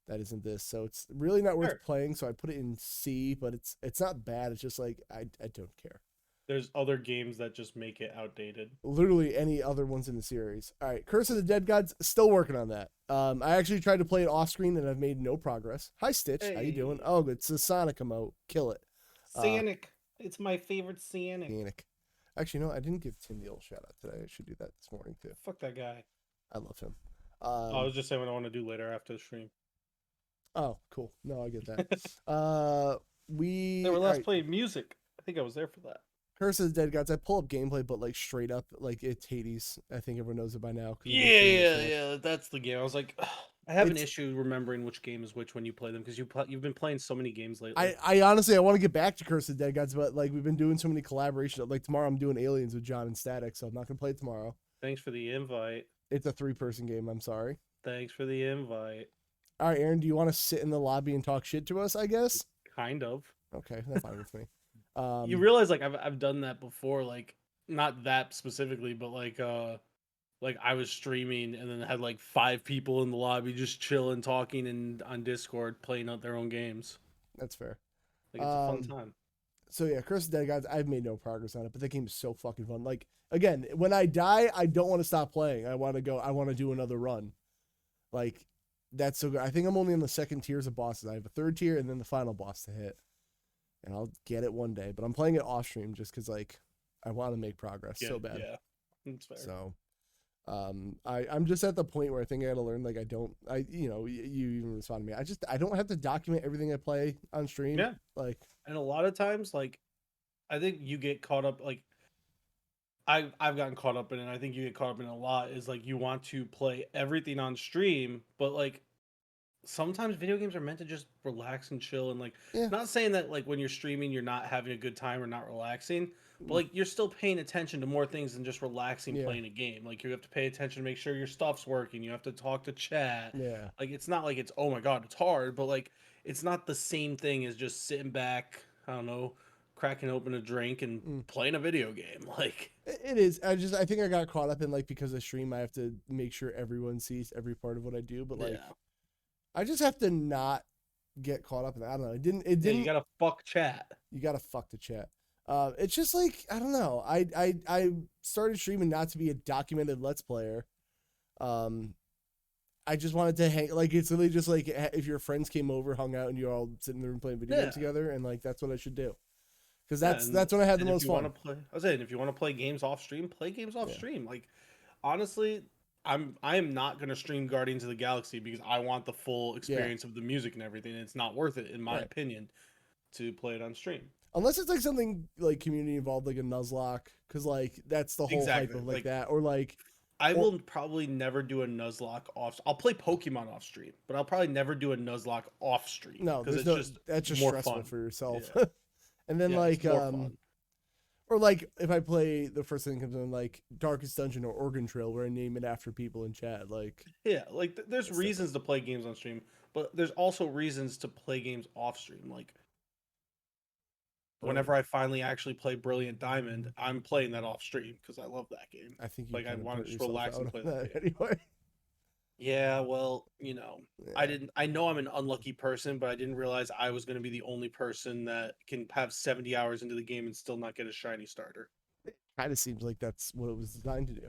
that isn't this, so it's really not worth Sure. playing. So I put it in C, but it's not bad. It's just like I don't care. There's other games that just make it outdated. Literally any other ones in the series. All right, Curse of the Dead Gods, still working on that. I actually tried to play it off screen and I've made no progress. Hi Stitch, how you doing? Hey, Oh, it's a Sonic emote. Kill it. Uh, Sonic. It's my favorite Sonic. Sonic. Actually, no, I didn't give Tim the old shout out today. I should do that this morning too. Fuck that guy. I love him. I was just saying what I want to do later after the stream. Oh, cool. No, I get that. They were All last right, playing music. I think I was there for that. Curse of the Dead Gods. I pull up gameplay, but like straight up, like it's Hades. I think everyone knows it by now. 'Cause we've been streaming it so much. Yeah. That's the game. I was like, ugh, I have an It's issue remembering which game is which when you play them because you've been playing so many games lately. I honestly I want to get back to Curse of the Dead Gods, but like we've been doing so many collaborations. Like tomorrow I'm doing Aliens with John and Static, so I'm not gonna play it tomorrow. Thanks for the invite. It's a 3-person game. I'm sorry. Thanks for the invite. All right, Aaron, do you want to sit in the lobby and talk shit to us? I guess. Kind of. Okay, that's fine with me. You realize like I've done that before, like not that specifically, but like I was streaming and then had like 5 people in the lobby just chilling, talking and on Discord playing out their own games. That's fair. Like it's a fun time. So yeah, Curse of the Dead Gods. I've made no progress on it, but that game is so fucking fun. Like again, when I die, I don't want to stop playing. I want to go. I want to do another run. Like that's so good. I think I'm only in the second tiers of bosses. I have a third tier and then the final boss to hit, and I'll get it one day. But I'm playing it off stream just because like I want to make progress so bad. Yeah, that's fair. So, I'm just at the point where I think I gotta learn. Like you even respond to me. I don't have to document everything I play on stream. Yeah, Like and a lot of times, like I think you get caught up. Like I've gotten caught up in it. And I think you get caught up in it a lot. Is like you want to play everything on stream, but like sometimes video games are meant to just relax and chill and like yeah, not saying that like when you're streaming you're not having a good time or not relaxing, but like you're still paying attention to more things than just relaxing yeah, playing a game. Like you have to pay attention to make sure your stuff's working, you have to talk to chat. yeah. Like it's not like it's oh my god it's hard, but like it's not the same thing as just sitting back, I don't know, cracking open a drink and Mm. playing a video game. Like It is. I think I got caught up in like because I stream, I have to make sure everyone sees every part of what I do. But like yeah, I just have to not get caught up in that. I don't know. It didn't. It yeah, didn't. you gotta fuck chat. You gotta fuck the chat. It's just like I don't know. I started streaming not to be a documented Let's Player. I just wanted to hang. Like it's literally just like if your friends came over, hung out, and you're all sitting there and playing video games Yeah. together, and like that's what I should do. Because Yeah, that's when I had the and if most you fun. want to play, I was saying, if you want to play games off stream, play games off Yeah. stream. Like, honestly, I am not gonna stream Guardians of the Galaxy because I want the full experience of the music and everything. And it's not worth it, in my Right. opinion, to play it on stream. Unless it's like something like community involved, like a Nuzlocke, because like that's the whole hype Exactly. of like Like, that, or like I or, will probably never do a Nuzlocke off. I'll play Pokemon off stream, but I'll probably never do a Nuzlocke off stream no, because there's it's no just that's just more stressful fun for yourself. Yeah. And then Yeah, like it's more fun. or like if I play the first thing that comes in like Darkest Dungeon or Oregon Trail where I name it after people in chat, like Yeah, like there's That's reasons to play games on stream, but there's also reasons to play games off stream. Like whenever I finally actually play Brilliant Diamond, I'm playing that off stream because I love that game. I think you Like I kind of want put to just yourself relax out and on play that that game. anyway. Yeah, well, you know, Yeah. I know I'm an unlucky person, but I didn't realize I was going to be the only person that can have 70 hours into the game and still not get a shiny starter. Kind of seems like that's what it was designed to do.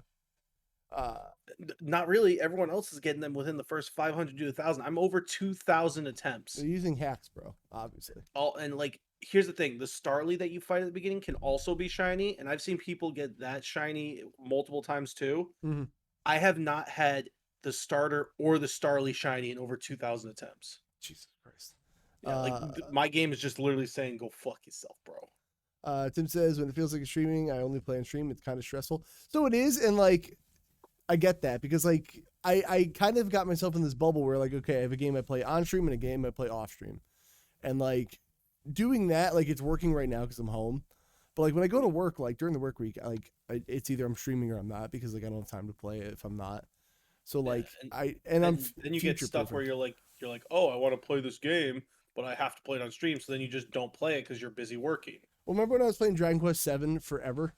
Not really. Everyone else is getting them within the first 500 to 1,000. I'm over 2,000 attempts. They're using hacks, bro. Obviously. All and like here's the thing, the Starly that you fight at the beginning can also be shiny, and I've seen people get that shiny multiple times too. Mm-hmm. I have not had the starter or the Starly shiny in over 2,000 attempts. Jesus Christ. Yeah, my game is just literally saying go fuck yourself, bro. Tim says when it feels like streaming, I only play on stream. It's kind of stressful. So it is, and like I get that because like I kind of got myself in this bubble where like, okay, I have a game I play on stream and a game I play off stream. And like doing that, like it's working right now because I'm home. But like when I go to work, like during the work week, it's either I'm streaming or I'm not because like I don't have time to play it if I'm not. So like then you get stuff where you're like, oh, I want to play this game, but I have to play it on stream. So then you just don't play it because you're busy working. Well, remember when I was playing Dragon Quest VII forever?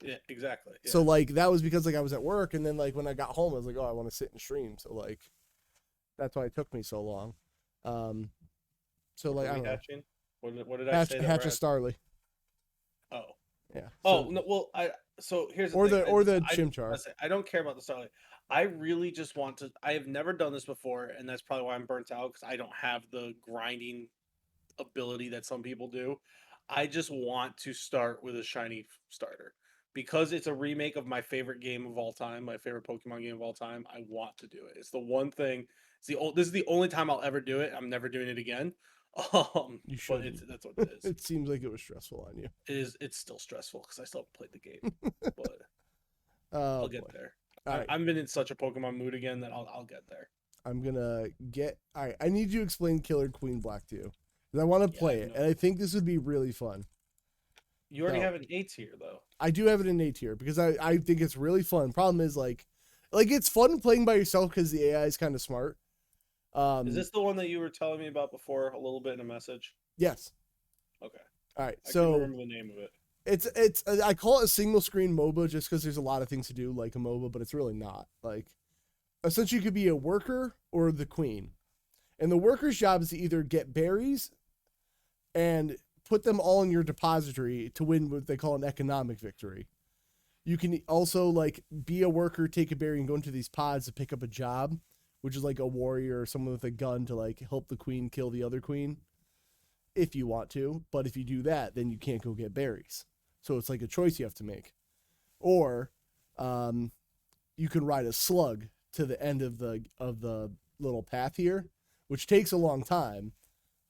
Yeah, exactly. Yeah. So like that was because like I was at work, and then like when I got home, I was like, oh, I want to sit and stream. So like that's why it took me so long. So like I don't know. What did I say? Hatch a Starly. Oh. Yeah. Oh no. Well, so here's the thing. Or the Chimchar. I don't care about the Starlight. I really just want to. I have never done this before, and that's probably why I'm burnt out because I don't have the grinding ability that some people do. I just want to start with a shiny starter because it's a remake of my favorite game of all time, my favorite Pokemon game of all time. I want to do it. It's the one thing. This is the only time I'll ever do it. I'm never doing it again. You should. But that's what it is. It seems like it was stressful on you. It's still stressful because I still haven't played the game, but I'll get there. Right. I've been in such a Pokemon mood again that I'll get there. I'm gonna get. All right, I need you to explain Killer Queen Black to you because I want to play it, and I think this would be really fun. You already have an A tier though. I do have it in A tier because I think it's really fun. Problem is like it's fun playing by yourself because the AI is kind of smart. Is this the one that you were telling me about before a little bit in a message? Yes. Okay. All right. I can't remember the name of it. It's I call it a single screen MOBA just because there's a lot of things to do like a MOBA, but it's really not. Like essentially you could be a worker or the queen. And the worker's job is to either get berries and put them all in your depository to win what they call an economic victory. You can also like be a worker, take a berry and go into these pods to pick up a job, which is like a warrior or someone with a gun to like help the queen kill the other queen if you want to. But if you do that, then you can't go get berries. So it's like a choice you have to make. Or you can ride a slug to the end of the little path here, which takes a long time,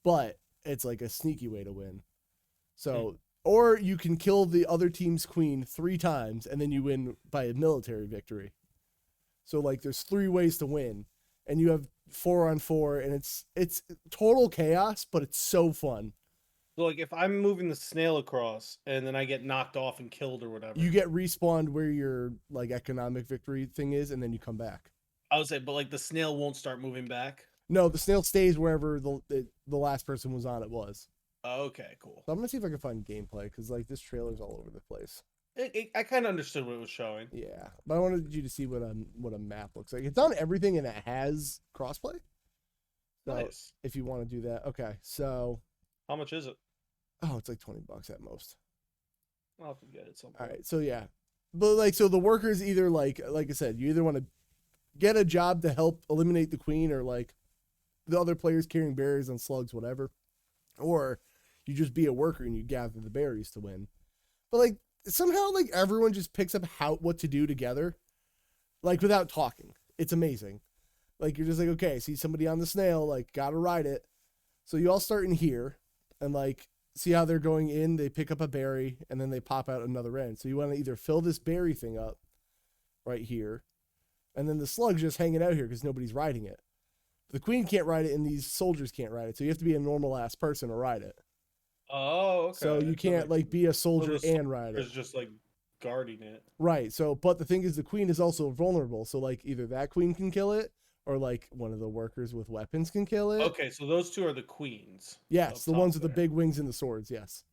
but it's like a sneaky way to win. So, or you can kill the other team's queen 3 times and then you win by a military victory. So like there's 3 ways to win and you have 4-on-4 and it's total chaos, but it's so fun. So like if I'm moving the snail across and then I get knocked off and killed or whatever, you get respawned where your like economic victory thing is and then you come back. I would say, but like the snail won't start moving back. No, the snail stays wherever the last person was on it was. Okay, cool. So I'm gonna see if I can find gameplay because like this trailer's all over the place. I kind of understood what it was showing. Yeah, but I wanted you to see what a map looks like. It's on everything and it has crossplay. So nice. If you want to do that, okay. So how much is it? Oh, it's like $20 at most. I'll have to get it sometime. All right, so yeah, but like so the workers either like I said, you either want to get a job to help eliminate the queen or like the other players carrying berries and slugs, whatever, or you just be a worker and you gather the berries to win. But like somehow like everyone just picks up what to do together, like without talking. It's amazing. Like you're just like, okay, see somebody on the snail, like gotta ride it. So you all start in here and like see how they're going in. They pick up a berry and then they pop out another end. So you want to either fill this berry thing up right here, and then the slug's just hanging out here because nobody's riding it. The queen can't ride it and these soldiers can't ride it. So you have to be a normal ass person to ride it. Oh, okay. So you can't like be a soldier and ride it. It's just like guarding it. Right. So, but the thing is the queen is also vulnerable. So like either that queen can kill it or like one of the workers with weapons can kill it. Okay. So those 2 are the queens. Yes. The ones with the big wings and the swords. Yes.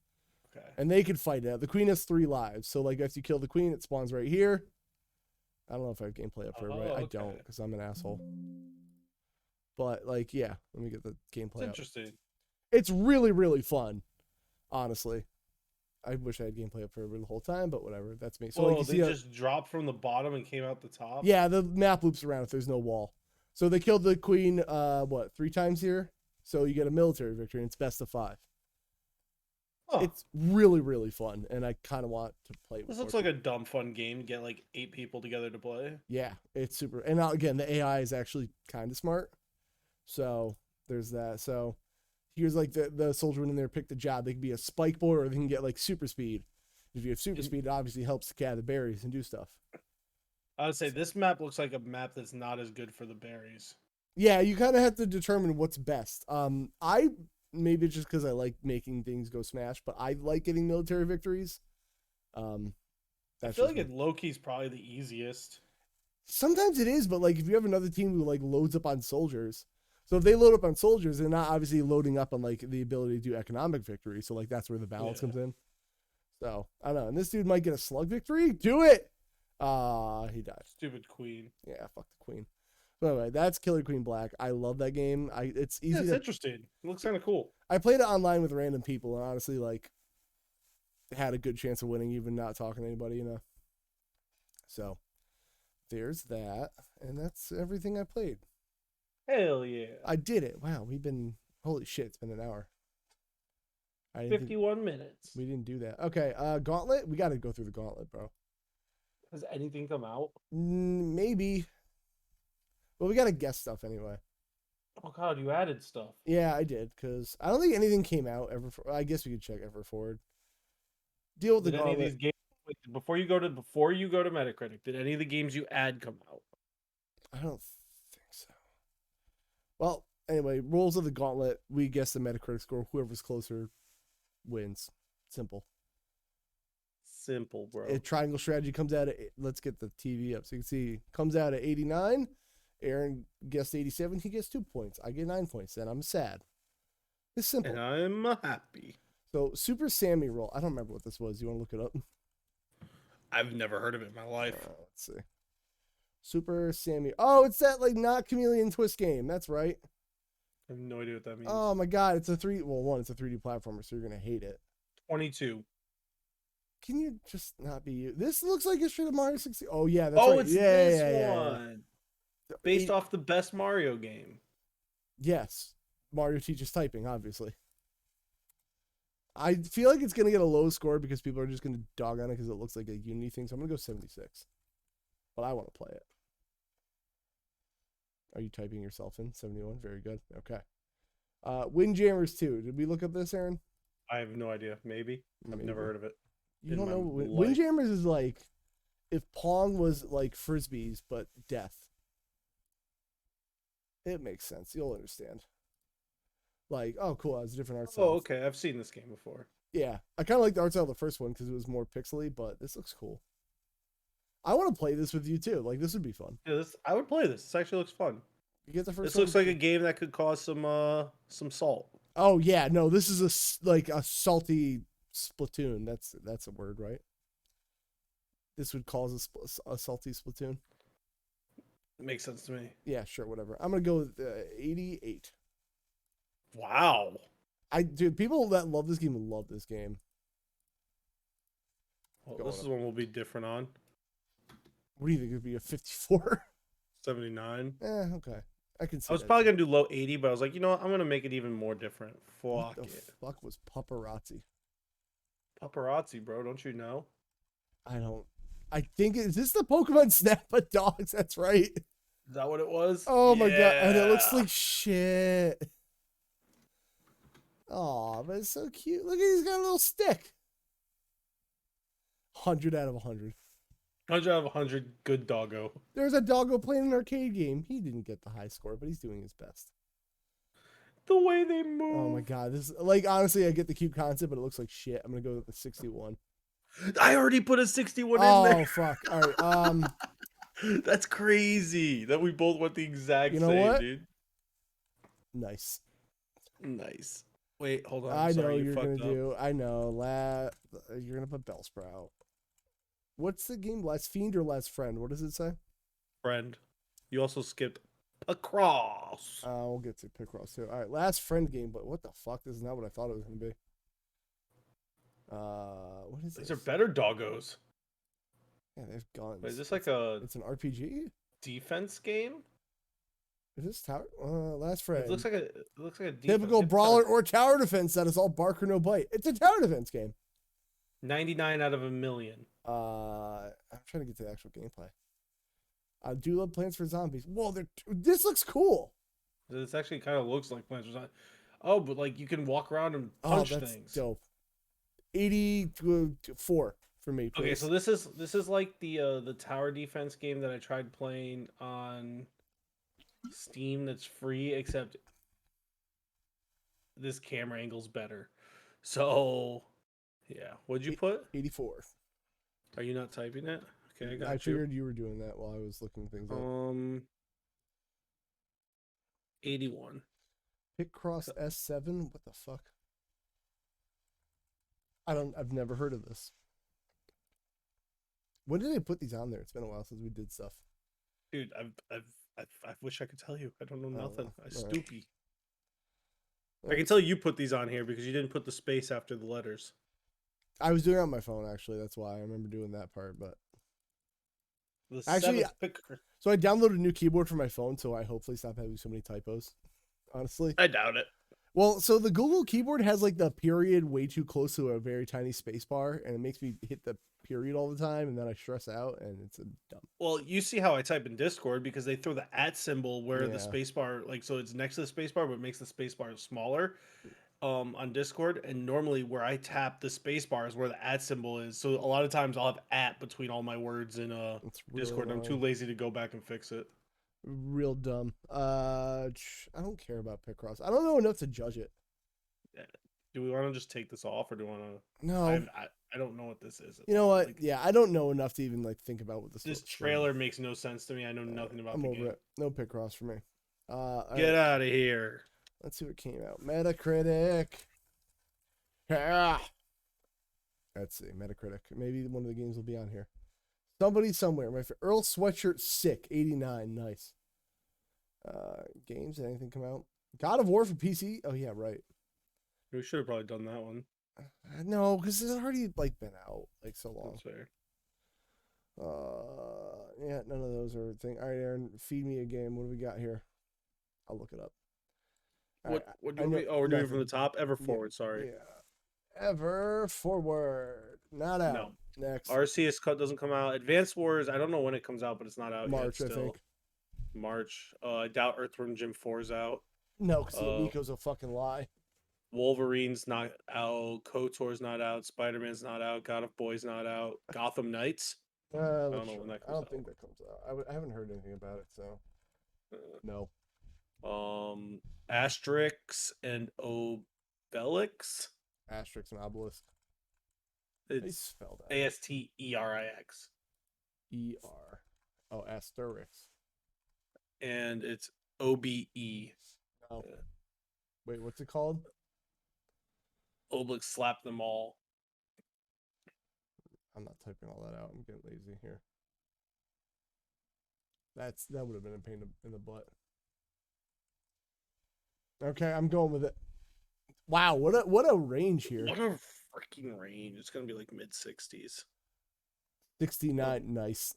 Okay. And they could fight it. The queen has 3 lives. So like if you kill the queen, it spawns right here. I don't know if I have gameplay up for everybody. I don't because I'm an asshole. But like, yeah, let me get the gameplay. It's interesting. It's really, really fun. Honestly, I wish I had gameplay up for everybody the whole time, but whatever. That's me. So like, you see just dropped from the bottom and came out the top. Yeah, the map loops around if there's no wall. So they killed the queen, 3 times here. So you get a military victory, and it's best of 5. Oh. It's really, really fun, and I kind of want to play it. This looks like a dumb fun game to get like 8 people together to play. Yeah, it's super. And now, again, the AI is actually kind of smart. So there's that. So here's like the soldier in there picked a job. They can be a spike boy or they can get like super speed. If you have super speed, it obviously helps to gather berries and do stuff. I would say this map looks like a map that's not as good for the berries. Yeah, you kind of have to determine what's best. I maybe just because I like making things go smash, but I like getting military victories. I That's feel just like Loki's probably the easiest. sometimes it is, but like if you have another team who like loads up on soldiers, so if they load up on soldiers, they're not obviously loading up on like the ability to do economic victory. So like that's where the balance comes in. So I don't know. And this dude might get a slug victory. Do it. He died. Stupid queen. Yeah, fuck the queen. But anyway, that's Killer Queen Black. I love that game. It's easy. Yeah, it's interesting. It looks kind of cool. I played it online with random people, and honestly, like, had a good chance of winning, even not talking to anybody, you know. So there's that, and that's everything I played. Hell yeah! I did it. Wow, we've been holy shit. It's been an hour. 51 minutes. We didn't do that. Okay, Gauntlet. We got to go through the Gauntlet, bro. Has anything come out? Maybe. Well, we got to guess stuff anyway. Oh god, you added stuff. Yeah, I did because I don't think anything came out ever. I guess we could check ever forward. Deal with the Gauntlet. Any of these games, wait, before you go to Metacritic, did any of the games you add come out? I don't think so. Well, anyway, rules of the Gauntlet. We guess the Metacritic score. Whoever's closer wins. Simple. Simple, bro. A triangle strategy comes out at. Let's get the TV up so you can see. Comes out at 89. Aren guessed 87. He gets 2 points. I get 9 points. Then I'm sad. It's simple. And I'm happy. So Super Sammy roll. I don't remember what this was. You want to look it up? I've never heard of it in my life. Let's see. Super Sammy. Oh, it's that like not Chameleon Twist game. That's right. I have no idea what that means. Oh my god, it's a 3D platformer, so you're gonna hate it. 22. Can you just not be you? This looks like it's straight up Mario 60. Oh yeah, that's right. right. It's this one. Based off the best Mario game. Yes. Mario teaches typing, obviously. I feel like it's gonna get a low score because people are just gonna dog on it because it looks like a Unity thing. So I'm gonna go 76. But I want to play it. Are you typing yourself in? 71. Very good. Okay. Windjammers 2. Did we look up this, Aren? I have no idea. Maybe. I've never heard of it. You don't know. Windjammers is like if Pong was like Frisbees, but death. It makes sense. You'll understand. Like, oh, cool. That was a different art style. Oh, okay. I've seen this game before. Yeah. I kind of like the art style of the first one because it was more pixely, but this looks cool. I want to play this with you too. Like, this would be fun. Yeah, I would play this. This actually looks fun. You get the first. This looks like a game that could cause some salt. Oh yeah, no, this is a salty Splatoon. That's a word, right? This would cause a salty Splatoon. It makes sense to me. Yeah, sure, whatever. I'm gonna go with 88. Wow. Dude, people that love this game will love this game. Well, this is one we'll be different on. What do you think? It'd be a 54? 79. Okay. I can see. I was probably gonna do low 80, but I was like, you know what? I'm gonna make it even more different. Fuck what the it. Fuck was paparazzi? Paparazzi, bro. Don't you know? I think is this the Pokemon Snap of Dogs? That's right. Is that what it was? Oh my god, and it looks like shit. Oh, but it's so cute. Look at he's got a little stick. 100 out of 100. 100 out of 100. Good doggo. There's a doggo playing an arcade game. He didn't get the high score, but he's doing his best. The way they move. Oh my god, this like honestly, I get the cute concept, but it looks like shit. I'm gonna go with the 61. I already put a 61 in there. Oh fuck! All right, that's crazy that we both went the exact you know same, what? dude. Nice. Wait, hold on. I know you're gonna do. I know. You're gonna put Bellsprout. What's the game? Last Fiend or Last Friend? What does it say? Friend. You also skipped Picross. We'll get to Picross too. All right, Last Friend game, but what the fuck? This is not what I thought it was gonna be. What is this? These are better doggos. Yeah, there's guns. Wait, is this like a? It's an RPG. Defense game. Is this tower? Last Friend. It looks like a typical brawler or tower defense that is all bark or no bite. It's a tower defense game. 99 out of 1,000,000. I'm trying to get to the actual gameplay. I do love Plants for Zombies. Whoa, this looks cool. This actually kind of looks like Plants for Zombies. Oh, but like you can walk around and punch that's things. Dope. 84 for for me. Okay, Please. so this is like the tower defense game that I tried playing on Steam that's free, except this camera angle's better. So yeah, what'd you put? 84. Are you not typing it? Okay, I got I you. figured you were doing that while I was looking things up. 81. Picross S7. What the fuck? I've never heard of this. When did they put these on there? It's been a while since we did stuff. Dude, I wish I could tell you. I don't know nothing. I All stoopy. right. I can tell you put these on here because you didn't put the space after the letters. I was doing it on my phone actually. That's why I remember doing that part. But The actually, seventh pick. so I downloaded a new keyboard for my phone, so I hopefully stop having so many typos. Honestly, I doubt it. well, so the Google keyboard has like the period way too close to a very tiny space bar, and it makes me hit the period all the time, and then I stress out, and it's a dumb. Well, you see how I type in Discord because they throw the @ symbol where the Yeah. space bar, like, so it's next to the space bar, but makes the space bar smaller on Discord. And normally where I tap the space bar is where the @ symbol is. So a lot of times I'll have @ between all my words in It's really Discord, and I'm too annoying. lazy to go back and fix it. Real dumb. I don't care about Picross. I don't know enough to judge it. Do we want to just take this off, or do we want to? No. I don't know what this is. You know what? Like, Yeah, I don't know enough to even like think about what this trailer makes no sense to me. I know nothing about I'm the over game. it. No Picross for me. Get out of here. Let's see what came out. Metacritic. Yeah. Let's see. Metacritic. Maybe one of the games will be on here. Somebody somewhere. My Earl Sweatshirt sick. 89. Nice. Games. Did anything come out? God of War for PC. Oh yeah, right. We should have probably done that one. No, because it's already like been out like so long. That's fair. Yeah, none of those are a thing. All right, Aaron, feed me a game. What do we got here? I'll look it up. What do we? Oh, we're doing it from the top. Ever forward. Sorry. Yeah. Ever forward. Not out. No. Next. RCS cut doesn't come out. Advanced Wars. I don't know when it comes out, but it's not out March, yet. I Still. think. March. I doubt Earthworm Jim 4 is out. No, because Nico's a fucking lie. Wolverine's not out. KOTOR's not out. Spider-Man's not out. God of Boy's not out. Gotham Knights. I don't know when that comes out. I don't think that comes out. I haven't heard anything about it, so no. Asterix and Obelix. Asterix and Obelisk. It's spelled out. ASTERIX. ER. Oh, Asterix. And it's OBE. No. Wait, what's it called? Obelix slapped them all. I'm not typing all that out. I'm getting lazy here. That would have been a pain in the butt. Okay, I'm going with it. Wow, what a range here. What a freaking range. It's gonna be like mid-60s. 69, nice.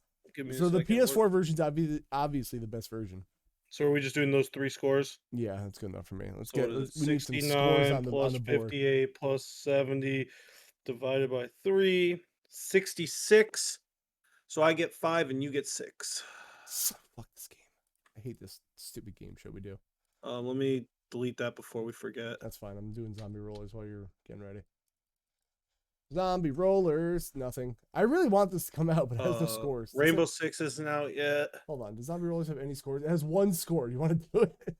So the PS4 version's obviously the best version. So are we just doing those 3 scores? Yeah, that's good enough for me. Let's So get we need some scores on the board. 58 plus 70 divided by 3, 66. So I get 5 and you get 6. Fuck this game. I hate this stupid game show we do. Let me delete that before we forget. That's fine. I'm doing zombie rollers while you're getting ready. Zombie rollers, nothing. I really want this to come out, but it has no scores. Rainbow Six isn't out yet. Hold on. Does zombie rollers have any scores? It has 1 score. You want to do it?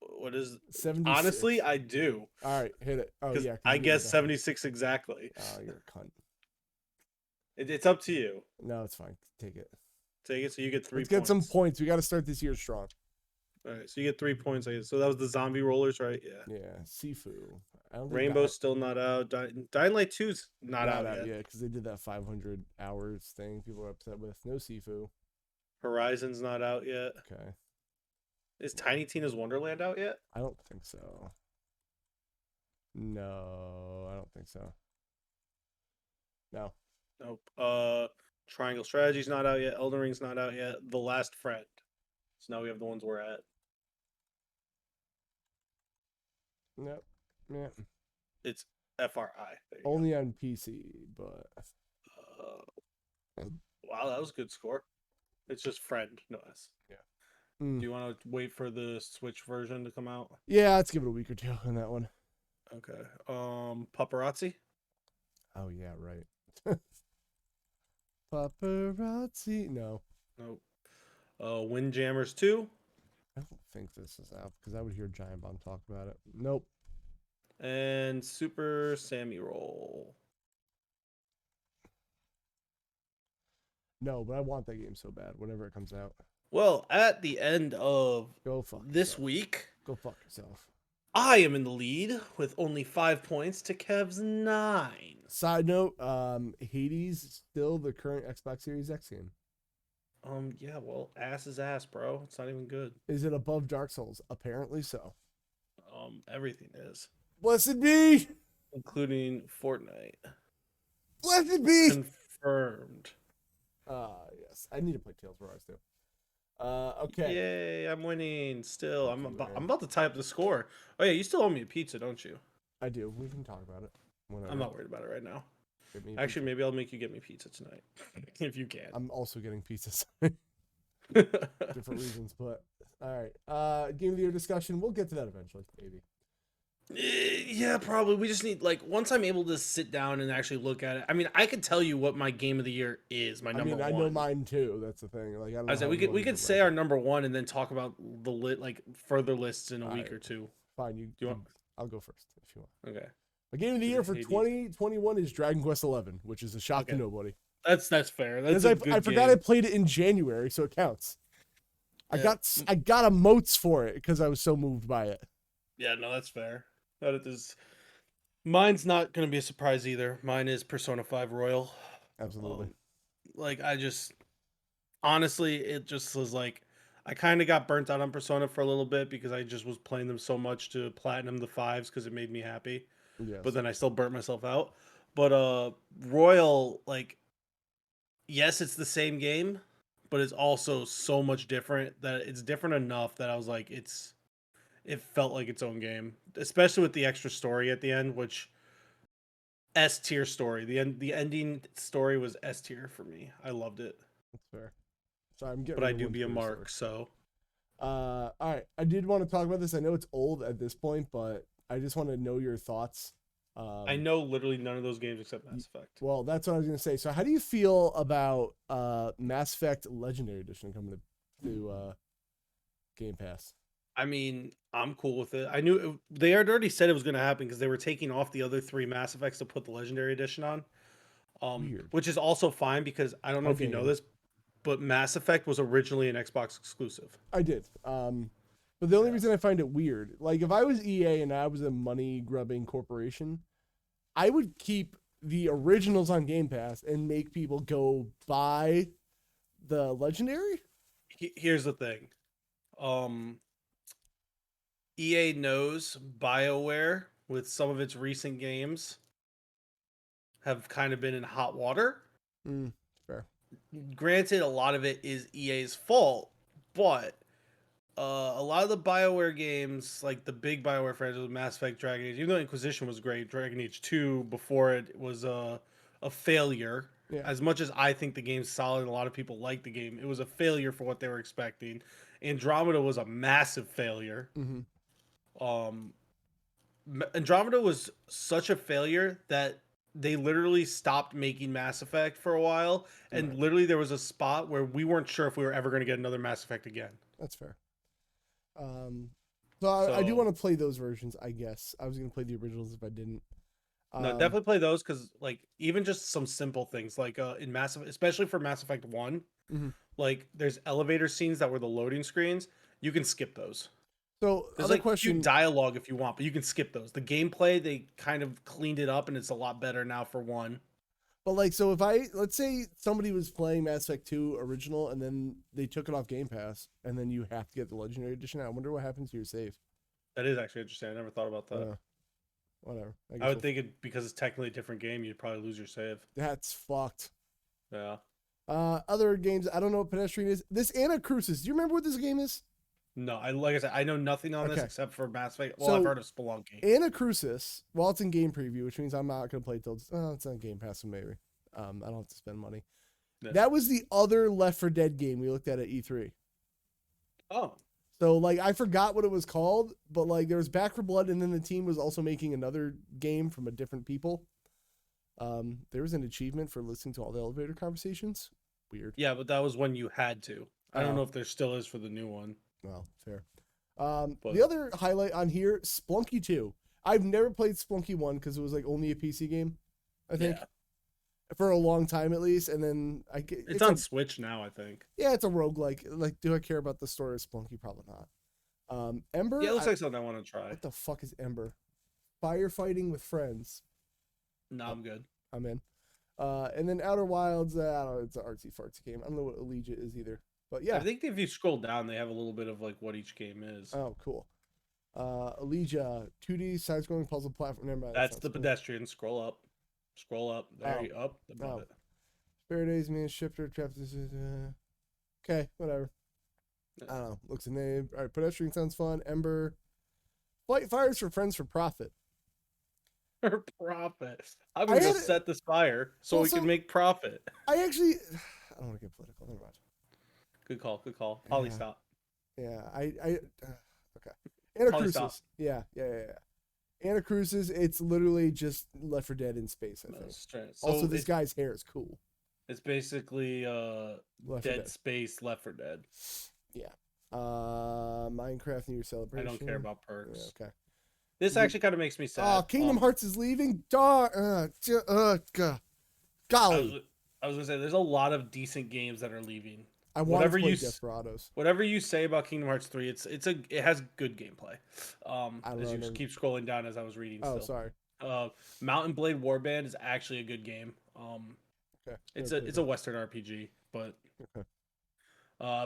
What is 76. Honestly, I do. All right, hit it. Oh yeah. I guess 76 exactly. Oh, you're a cunt. It's up to you. No, it's fine. Take it. Take it. So you get 3 Let's points. get some points. We got to start this year strong. All right, so you get 3 points. I guess. So that was the zombie rollers, right? Yeah. Yeah, Sifu. I don't think Rainbow's still not out. Dying Light 2's not out yet. Yeah, because they did that 500 hours thing. People are upset with. No Sifu. Horizon's not out yet. Okay. Is Tiny Tina's Wonderland out yet? I don't think so. No, I don't think so. No. Nope. Triangle Strategy's not out yet. Elden Ring's not out yet. The Last Friend. So now we have the ones we're at. Nope. Yeah. It's FRI. Only on PC, but wow, that was a good score. It's just friend, no S. Yeah. Do you want to wait for the Switch version to come out? Yeah, let's give it a week or two on that one. Okay. Paparazzi. Oh yeah, right. Paparazzi. No, Nope. Windjammers 2 I don't think this is out because I would hear Giant Bomb talk about it. Nope. and Super Sammy Roll. No, but I want that game so bad whenever it comes out. Well, at the end of Go fuck this yourself. week, Go fuck yourself. I am in the lead with only 5 points to Kev's 9. Side note, Hades still the current Xbox Series X game. Yeah, well, ass is ass, bro. It's not even good. Is it above Dark Souls? Apparently so. Everything is, Blessed be! including Fortnite. Blessed be! Confirmed. Yes. I need to play Tales of Arise too. Okay. Yay, I'm winning still. Thank you, Aren. I'm about to tie up the score. Oh yeah, you still owe me a pizza, don't you? I do. We can talk about it. Whenever. I'm not worried about it right now. Get me Actually, pizza. maybe I'll make you get me pizza tonight. If you can. I'm also getting pizzas. Different reasons, but all right. Game of the year discussion. We'll get to that eventually, maybe. Yeah, probably. We just need, like, once I'm able to sit down and actually look at it. I mean, I could tell you what my game of the year is. My number one. I know mine too. That's the thing. Like, I don't know. I said we could say our number one and then talk about the further lists in a week or two. Fine. Do you want? I'll go first if you want. Okay. My game of the year for Hades. 2021 is Dragon Quest 11, which is a shock to nobody. That's fair. That's Because a good I forgot game. I played it in January, so it counts. Yeah. I got emotes for it because I was so moved by it. Yeah, no, that's fair. That it is. Mine's not going to be a surprise either. Mine is Persona 5 Royal. Absolutely. Like, honestly, it just was like, I kind of got burnt out on Persona for a little bit because I just was playing them so much to platinum the 5s because it made me happy. Yes. But then I still burnt myself out. But Royal, like, yes, it's the same game, but it's also so much different that it's different enough that I was like, it felt like its own game, especially with the extra story at the end, which S tier story. The ending story was S tier for me. I loved it. That's fair. Sorry, I'm getting. But I do be a mark, so. All right. I did want to talk about this. I know it's old at this point, but I just want to know your thoughts. I know literally none of those games except Mass Effect. Well, that's what I was gonna say. So, how do you feel about Mass Effect Legendary Edition coming to Game Pass? I mean, I'm cool with it. I knew they had already said it was going to happen because they were taking off the other 3 Mass Effects to put the Legendary Edition on. Weird. Which is also fine because I don't know if you know this, but Mass Effect was originally an Xbox exclusive. I did. But the only reason I find it weird, like if I was EA and I was a money grubbing corporation, I would keep the originals on Game Pass and make people go buy the Legendary. Here's the thing. EA knows BioWare with some of its recent games have kind of been in hot water. Fair. Granted, a lot of it is EA's fault, but a lot of the BioWare games, like the big BioWare franchise, Mass Effect, Dragon Age, even though Inquisition was great, Dragon Age 2 before it was a failure. Yeah. As much as I think the game's solid, a lot of people like the game, it was a failure for what they were expecting. Andromeda was a massive failure. Mm-hmm. Andromeda was such a failure that they literally stopped making Mass Effect for a while, and literally there was a spot where we weren't sure if we were ever going to get another Mass Effect again. That's fair. So I do want to play those versions, I guess. I was going to play the originals if I didn't. No, definitely play those because, like, even just some simple things, like in Mass Effect, especially for Mass Effect 1, like, there's elevator scenes that were the loading screens. You can skip those. So, there's like cute dialogue if you want, but you can skip those. The gameplay, they kind of cleaned it up, and it's a lot better now for 1. But, like, so if let's say somebody was playing Mass Effect 2 original, and then they took it off Game Pass, and then you have to get the Legendary Edition, I wonder what happens to your save. That is actually interesting. I never thought about that. Whatever. I would think because it's technically a different game, you'd probably lose your save. That's fucked. Yeah. Other games, I don't know what Pedestrian is. This Anacrusis, do you remember what this game is? No, like I said, I know nothing on this except for Mass Effect. Well, so, I've heard of Spelunky. Anacrusis, well, it's in game preview, which means I'm not going to play it till it's on Game Pass, so maybe. I don't have to spend money. Yeah. That was the other Left 4 Dead game we looked at E3. Oh. So, like, I forgot what it was called, but, like, there was Back 4 Blood, and then the team was also making another game from a different people. There was an achievement for listening to all the elevator conversations. Weird. Yeah, but that was when you had to. I don't Oh. know if there still is for the new one. Well, fair. But The other highlight on here, Splunky 2. I've never played Splunky 1 because it was like only a PC game, I think. Yeah. For a long time at least, and then it's on Switch now, I think. Yeah, it's a roguelike. Like, do I care about the story of Splunky? Probably not. Ember? Yeah, it looks like something I want to try. What the fuck is Ember? Firefighting with friends. No, I'm good. I'm in. And then Outer Wilds, I don't know, it's an artsy fartsy game. I don't know what Allegia is either. But yeah. I think if you scroll down, they have a little bit of like what each game is. Oh, cool. Allegia, 2D side-scrolling puzzle platform. Never mind. That's the pedestrian. Scroll up. Scroll up. There you up above it. Faraday's main shifter trap. Okay, whatever. I don't know. Looks a name. All right, pedestrian sounds fun. Ember. Light fires for friends for profit. For profit. I'm going to set this fire so we can make profit. I don't want to get political. Never mind. Good call. Good call. Polly, stop. Yeah, okay. Anacrusis. Yeah. Anacrusis, it's literally just Left 4 Dead in space, I think. So also, this guy's hair is cool. It's basically Dead Space Left 4 Dead. Yeah. Minecraft New Year Celebration. I don't care about perks. Yeah, okay. This actually kind of makes me sad. Oh, Kingdom Hearts is leaving? Golly. I was going to say, there's a lot of decent games that are leaving. I want to play Desperados. Whatever you say about Kingdom Hearts 3, it has good gameplay. As you just keep scrolling down as I was reading. Oh, still. sorry. Mountain Blade Warband is actually a good game. Okay. It's a Western RPG, but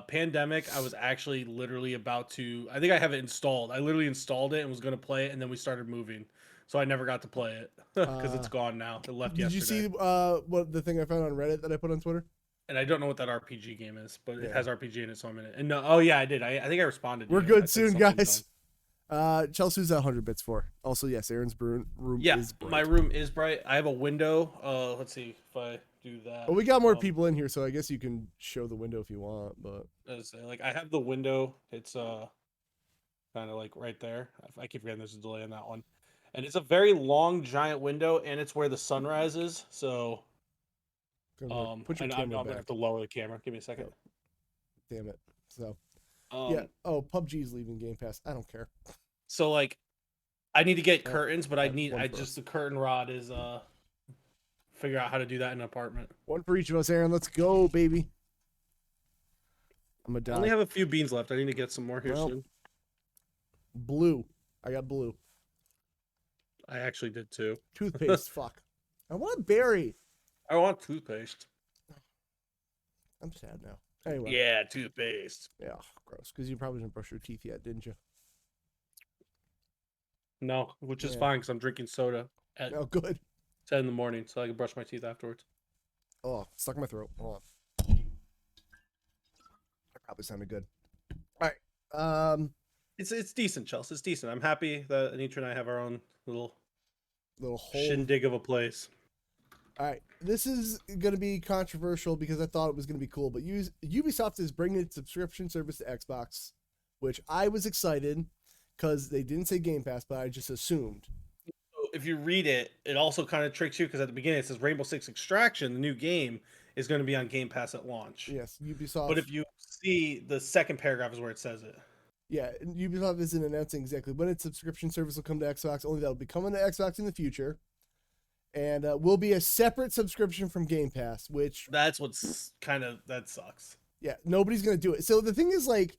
Pandemic, I was actually literally about to. I think I have it installed. I literally installed it and was going to play it, and then we started moving, so I never got to play it because it's gone now. It left yesterday. Did you see what the thing I found on Reddit that I put on Twitter? And I don't know what that RPG game is, but it has RPG in it, so I'm in it. And no, I did. I think I responded. We're good soon, guys. Chelsea's at 100 bits for. Also, yes, Aren's room is bright. My room is bright. I have a window. Let's see if I do that. Well, we got more people in here, so I guess you can show the window if you want. But like, I have the window. It's kind of like right there. I keep forgetting there's a delay on that one, and it's a very long, giant window, and it's where the sunrise is. So. Put your I'm gonna have to lower the camera. Give me a second. Damn it. So yeah. Oh, PUBG's leaving Game Pass. I don't care. So like, I need to get curtains, but the curtain rod is figure out how to do that in an apartment. One for each of us, Aren. Let's go, baby. I'm gonna die. I only have a few beans left. I need to get some more here soon. Blue. I got blue. I actually did too. Toothpaste. Fuck. I want berry. I want toothpaste. I'm sad now. Anyway. Yeah, toothpaste. Yeah, gross. Because you probably didn't brush your teeth yet, didn't you? No, which is fine because I'm drinking soda at good. 10 in the morning, so I can brush my teeth afterwards. Oh, stuck in my throat. Hold on. That probably sounded good. All right. It's decent, Chelsea. It's decent. I'm happy that Anitra and I have our own little hole. Shindig of a place. All right, this is going to be controversial because I thought it was going to be cool, but Ubisoft is bringing its subscription service to Xbox, which I was excited because they didn't say Game Pass, but I just assumed. If you read it, it also kind of tricks you because at the beginning it says Rainbow Six Extraction, the new game, is going to be on Game Pass at launch. Yes, Ubisoft. But if you see the second paragraph is where it says it. Yeah, Ubisoft isn't announcing exactly when its subscription service will come to Xbox, only that will be coming to Xbox in the future. And will be a separate subscription from Game Pass, which... That's what's that sucks. Yeah, nobody's going to do it. So the thing is, like,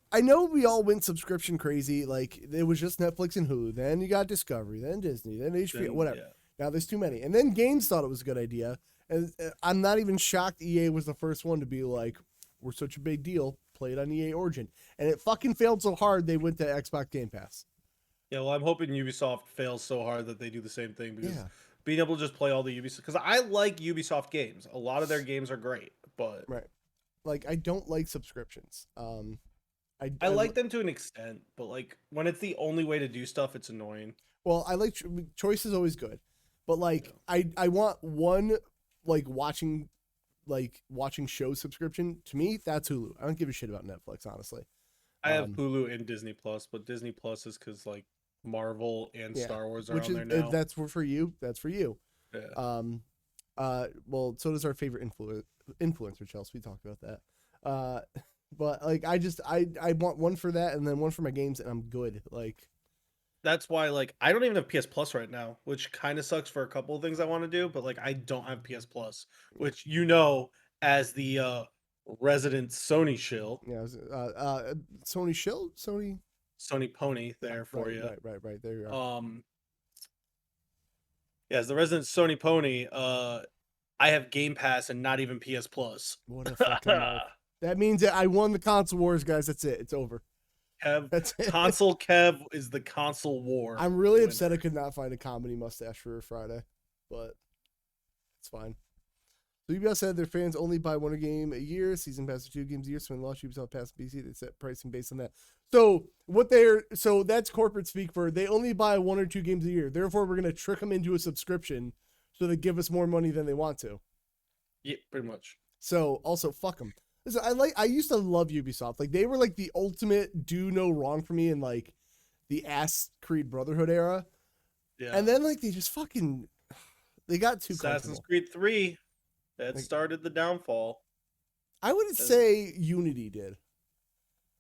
I know we all went subscription crazy. Like, it was just Netflix and Hulu. Then you got Discovery, then Disney, then HBO, whatever. Yeah. Now there's too many. And then Games thought it was a good idea. And I'm not even shocked EA was the first one to be like, we're such a big deal, play it on EA Origin. And it fucking failed so hard, they went to Xbox Game Pass. Yeah, well, I'm hoping Ubisoft fails so hard that they do the same thing because... Yeah. Being able to just play all the Ubisoft, because I like Ubisoft games. A lot of their games are great, but like I don't like subscriptions. I like them to an extent, but like when it's the only way to do stuff, it's annoying. Well, I like choice is always good, but like I want one like watching show subscription. To me, that's Hulu. I don't give a shit about Netflix, honestly. I have Hulu and Disney Plus, but Disney Plus is because like Marvel and Star Wars are on there now. That's for you. That's for you. Yeah. Well, so does our favorite influencer, Chelsea. We talked about that. But like, I want one for that, and then one for my games, and I'm good. Like, That's why, like, I don't even have PS Plus right now, which kind of sucks for a couple of things I want to do, but like, I don't have PS Plus, which as the resident Sony shill, yeah, Sony Shield, Sony. Sony pony there for Right, you. right. There you are. Yeah, as the resident Sony pony, I have Game Pass and not even PS Plus. What a fucking mark. That means that I won the console wars, guys. That's it. It's over. Kev, That's it. console Kev is the console war. I'm really winner. upset I could not find a comedy mustache for Friday, but it's fine. So Ubisoft said their fans only buy one game a year, season pass for 2 games a year. So when launch Ubisoft Pass PC, they set pricing based on that. So that's corporate speak for they only buy 1 or 2 games a year. Therefore, we're gonna trick them into a subscription so they give us more money than they want to. Yeah, pretty much. So also fuck them. Listen, I used to love Ubisoft. Like they were like the ultimate do no wrong for me in like the ass Creed Brotherhood era. Yeah. And then like they just fucking they got too Assassin's comfortable. Creed 3 that started the downfall. I wouldn't say Unity did.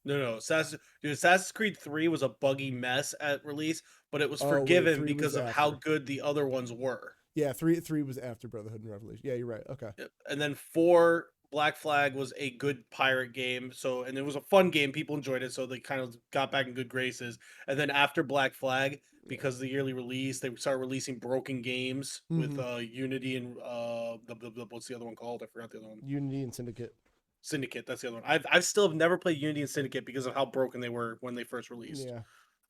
No. Assassin's Creed 3 was a buggy mess at release, but it was forgiven because of how good the other ones were. Yeah, 3 was after Brotherhood and Revelation. Yeah, you're right. Okay. And then 4 Black Flag was a good pirate game. And it was a fun game. People enjoyed it, so they kind of got back in good graces. And then after Black Flag, because of the yearly release, they started releasing broken games with Unity and what's the other one called? I forgot the other one. Unity and Syndicate. Syndicate, that's the other one. I've still have never played Unity and Syndicate because of how broken they were when they first released. Yeah.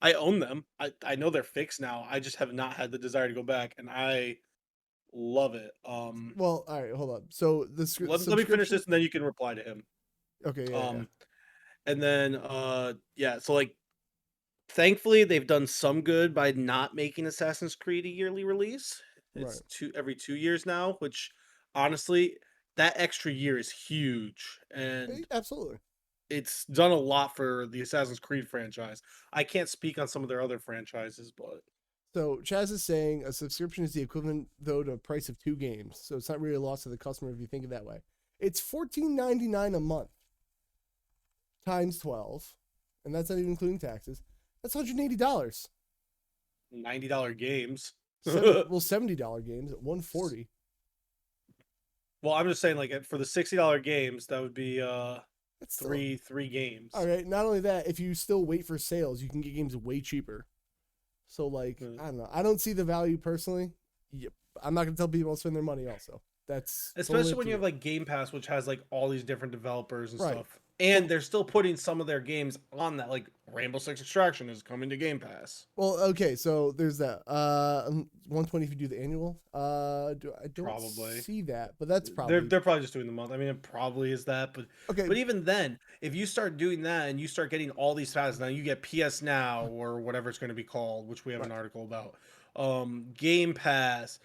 I own them. I know they're fixed now. I just have not had the desire to go back, and I love it. Well, all right, hold up. So let me finish this, and then you can reply to him. Okay. Yeah. And then so like, thankfully they've done some good by not making Assassin's Creed a yearly release. It's every 2 years now, which honestly, that extra year is huge, and absolutely, it's done a lot for the Assassin's Creed franchise. I can't speak on some of their other franchises, but so Chaz is saying a subscription is the equivalent though to the price of 2 games, so it's not really a loss to the customer if you think of that way. It's $14.99 a month times 12, and that's not even including taxes. That's $180. $90 games. $70 games at $140. Well, I'm just saying, like, for the $60 games, that would be that's three games. All right. Not only that, if you still wait for sales, you can get games way cheaper. So, like, I don't know. I don't see the value personally. Yep. I'm not gonna tell people to spend their money. Also, that's especially when you have like Game Pass, which has like all these different developers and Right. stuff, and they're still putting some of their games on that. Like Rainbow Six Extraction is coming to Game Pass. Well, okay, so there's that. 120 if you do the annual. I don't Probably see that, but that's probably they're probably just doing the month. I mean, it probably is that, but okay. But even then, if you start doing that and you start getting all these passes, now you get PS Now or whatever it's going to be called, which we have an article about. Game Pass,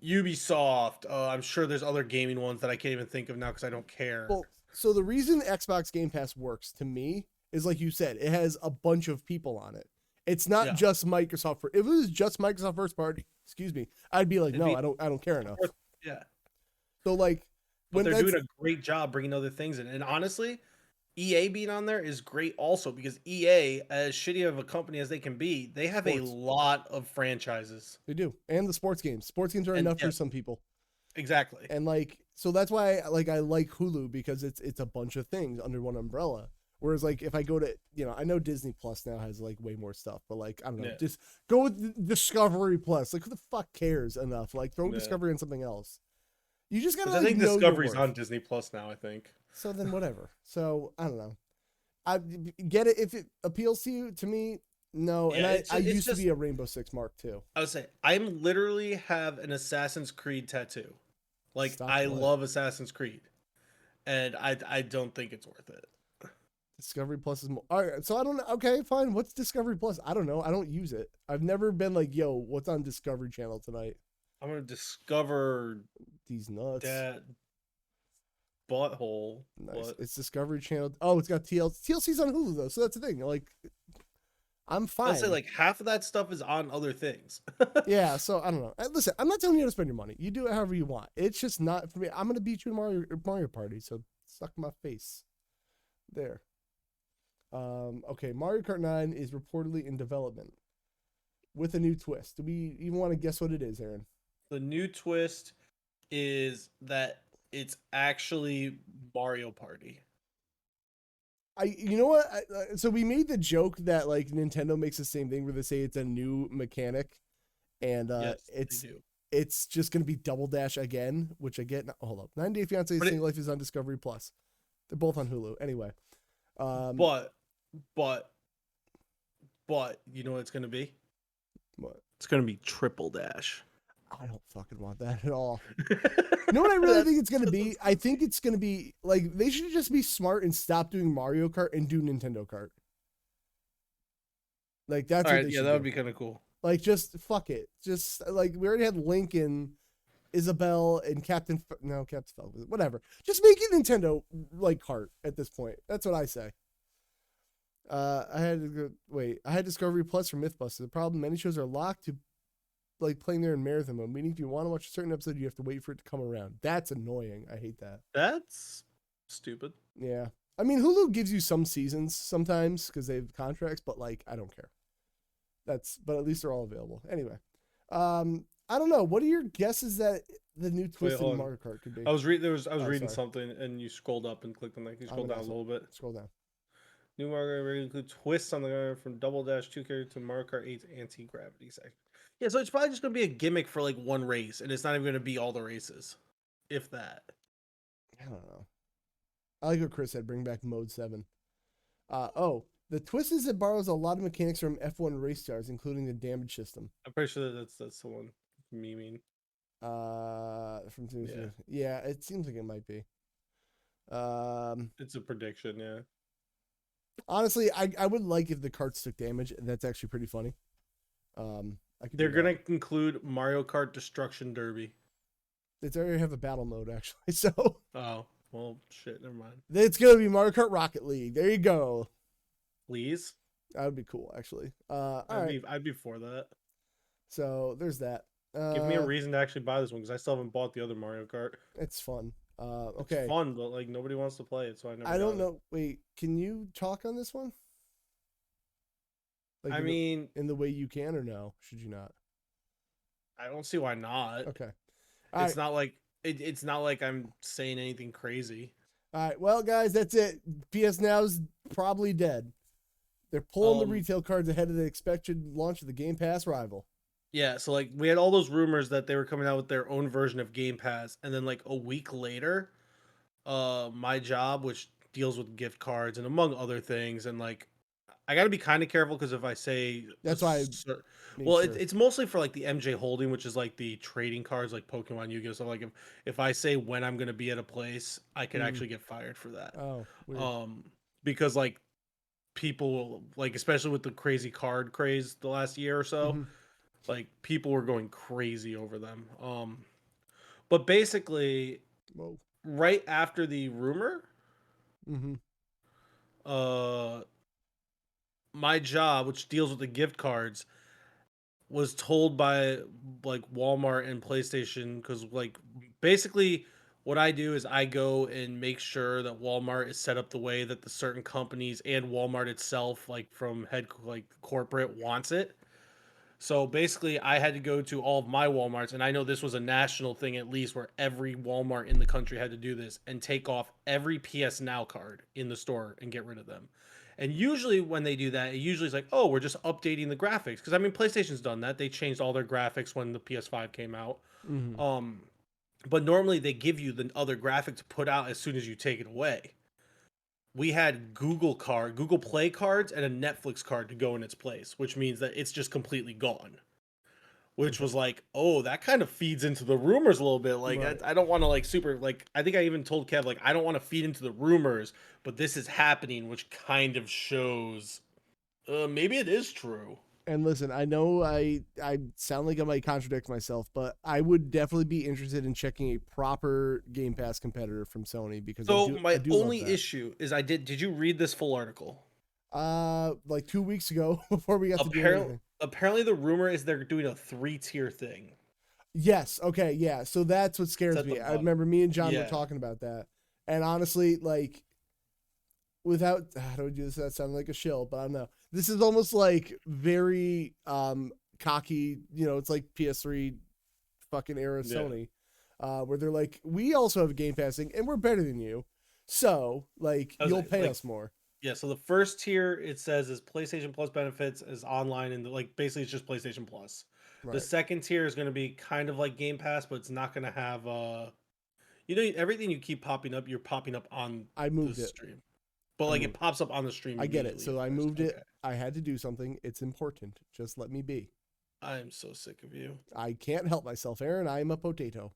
Ubisoft. I'm sure there's other gaming ones that I can't even think of now because I don't care. Well, so the reason Xbox Game Pass works to me is like you said, it has a bunch of people on it. It's not just Microsoft. If it was just Microsoft first party, excuse me, I'd be like, I don't care enough. Yeah. So like, but they're doing a great job bringing other things in, and honestly, EA being on there is great also because EA, as shitty of a company as they can be, they have a lot of franchises. They do, and the sports games. Sports games are enough for some people. Exactly. And like, so that's why I like Hulu because it's a bunch of things under one umbrella. Whereas like if I go to, I know Disney Plus now has like way more stuff, but like I don't know, just go with Discovery Plus. Like who the fuck cares enough? Like throw Discovery on something else. You just gotta. I think Discovery's on Disney Plus now. I think. So then whatever. So I don't know. I get it if it appeals to you. To me, no. Yeah, and I used to be a Rainbow Six Mark too. I would say I'm literally have an Assassin's Creed tattoo. Like I love Assassin's Creed, and I don't think it's worth it. Discovery Plus is more. All right, so I don't know. Okay, fine. What's Discovery Plus? I don't know. I don't use it. I've never been like, yo, what's on Discovery Channel tonight? I'm gonna discover these nuts. That butthole. Nice. What? It's Discovery Channel. Oh, it's got TLC's on Hulu though, so that's the thing. Like, I'm Let's say fine. like half of that stuff is on other things. Yeah, so I don't know. Listen, I'm not telling you how to spend your money. You do it however you want. It's just not for me. I'm gonna beat you in Mario Party, so suck my face. There. Okay, Mario Kart 9 is reportedly in development with a new twist. Do we even want to guess what it is, Aaron? The new twist is that it's actually Mario Party. You know what? So we made the joke that like Nintendo makes the same thing where they say it's a new mechanic, and Yes, it's they do. it's just gonna be Double Dash again, which I get. Hold up, 90 Day Fiance But Single Life is on Discovery Plus. They're both on Hulu. Anyway, but but you know what it's gonna be? what? It's gonna be Triple Dash. I don't fucking want that at all. You know what I really think it's gonna be? I think it's gonna be like they should just be smart and stop doing Mario Kart and do Nintendo Kart. Like that's All what right, they yeah, should that do. would be kind of cool. Like just fuck it. Just like we already had Link and Isabelle and Captain Falcon, whatever. Just make it Nintendo like kart at this point. That's what I say. I had to go, wait. I had Discovery Plus for MythBusters. The problem: many shows are locked to like playing there in marathon mode. Meaning, if you want to watch a certain episode, you have to wait for it to come around. That's annoying. I hate that. That's stupid. Yeah. I mean, Hulu gives you some seasons sometimes because they have contracts, but like, I don't care. But at least they're all available. Anyway, I don't know. What are your guesses that the new twist in Mario Kart could be? I was reading sorry. something and you scrolled up and clicked on that. You scroll down a little bit. Scroll down. New Mario Kart include twists on the Mario from Double Dash 2 character to Mario Kart 8's anti-gravity section. Yeah, so it's probably just gonna be a gimmick for like one race, and it's not even gonna be all the races, if that. I don't know. I like what Chris said. Bring back Mode 7. The twist is it borrows a lot of mechanics from F1 race cars, including the damage system. I'm pretty sure that's the one memeing. Yeah, it seems like it might be. It's a prediction, yeah. Honestly, I would like if the carts took damage. That's actually pretty funny. They're gonna include Mario Kart Destruction Derby. It's already have a battle mode actually, so. Oh well, shit. Never mind. It's gonna be Mario Kart Rocket League. There you go. Please. That would be cool, actually. I'd be for that. So there's that. Give me a reason to actually buy this one because I still haven't bought the other Mario Kart. It's fun. Okay. It's fun, but like nobody wants to play it, so I never. I don't know. Wait, can you talk on this one? Like in the way you can, or no? Should you not? I don't see why not. Okay. It's not like it's not like I'm saying anything crazy. All right. Well, guys, that's it. PS Now's probably dead. They're pulling the retail cards ahead of the expected launch of the Game Pass rival. Yeah, so like we had all those rumors that they were coming out with their own version of Game Pass, and then like a week later, my job, which deals with gift cards and among other things, and like I got to be kind of careful because if I say that's why. It's mostly for like the MJ Holding, which is like the trading cards, like Pokemon, Yu-Gi-Oh. So like if I say when I'm gonna be at a place, I could actually get fired for that. Oh, weird. Because like people like especially with the crazy card craze the last year or so, like people were going crazy over them. But basically, right after the rumor, my job, which deals with the gift cards, was told by like Walmart and PlayStation because like basically what I do is I go and make sure that Walmart is set up the way that the certain companies and Walmart itself, like from corporate, wants it. So basically, I had to go to all of my Walmarts, and I know this was a national thing at least, where every Walmart in the country had to do this and take off every PS Now card in the store and get rid of them. And usually when they do that, it usually is like, oh, we're just updating the graphics. Because I mean, PlayStation's done that. They changed all their graphics when the PS5 came out. But normally they give you the other graphic to put out as soon as you take it away. We had Google Play cards, and a Netflix card to go in its place, which means that it's just completely gone. Which was like, oh, that kind of feeds into the rumors a little bit. Like, right. I don't want to like super like. I think I even told Kev like I don't want to feed into the rumors, but this is happening, which kind of shows maybe it is true. And listen, I know I sound like I might contradict myself, but I would definitely be interested in checking a proper Game Pass competitor from Sony because my only issue is did you read this full article? Like 2 weeks ago before we got to do anything. Apparently the rumor is they're doing a 3-tier thing. Yes. Okay. Yeah. So that's what scares me. I remember me and John were talking about that, and honestly, like, without I don't do this. That sounds like a shill, but I don't know. This is almost like very cocky. You know, it's like PS3 fucking era Sony, where they're like, we also have Game Passing and we're better than you, so like you'll pay us more. Yeah, so the first tier it says is PlayStation Plus benefits is online and like basically it's just PlayStation Plus. Right. The second tier is going to be kind of like Game Pass, but it's not going to have you know, everything you keep popping up, you're popping up on the stream. But like it pops up on the stream. I get it. So I moved it. I had to do something. It's important. Just let me be. I am so sick of you. I can't help myself, Aaron. I am a potato.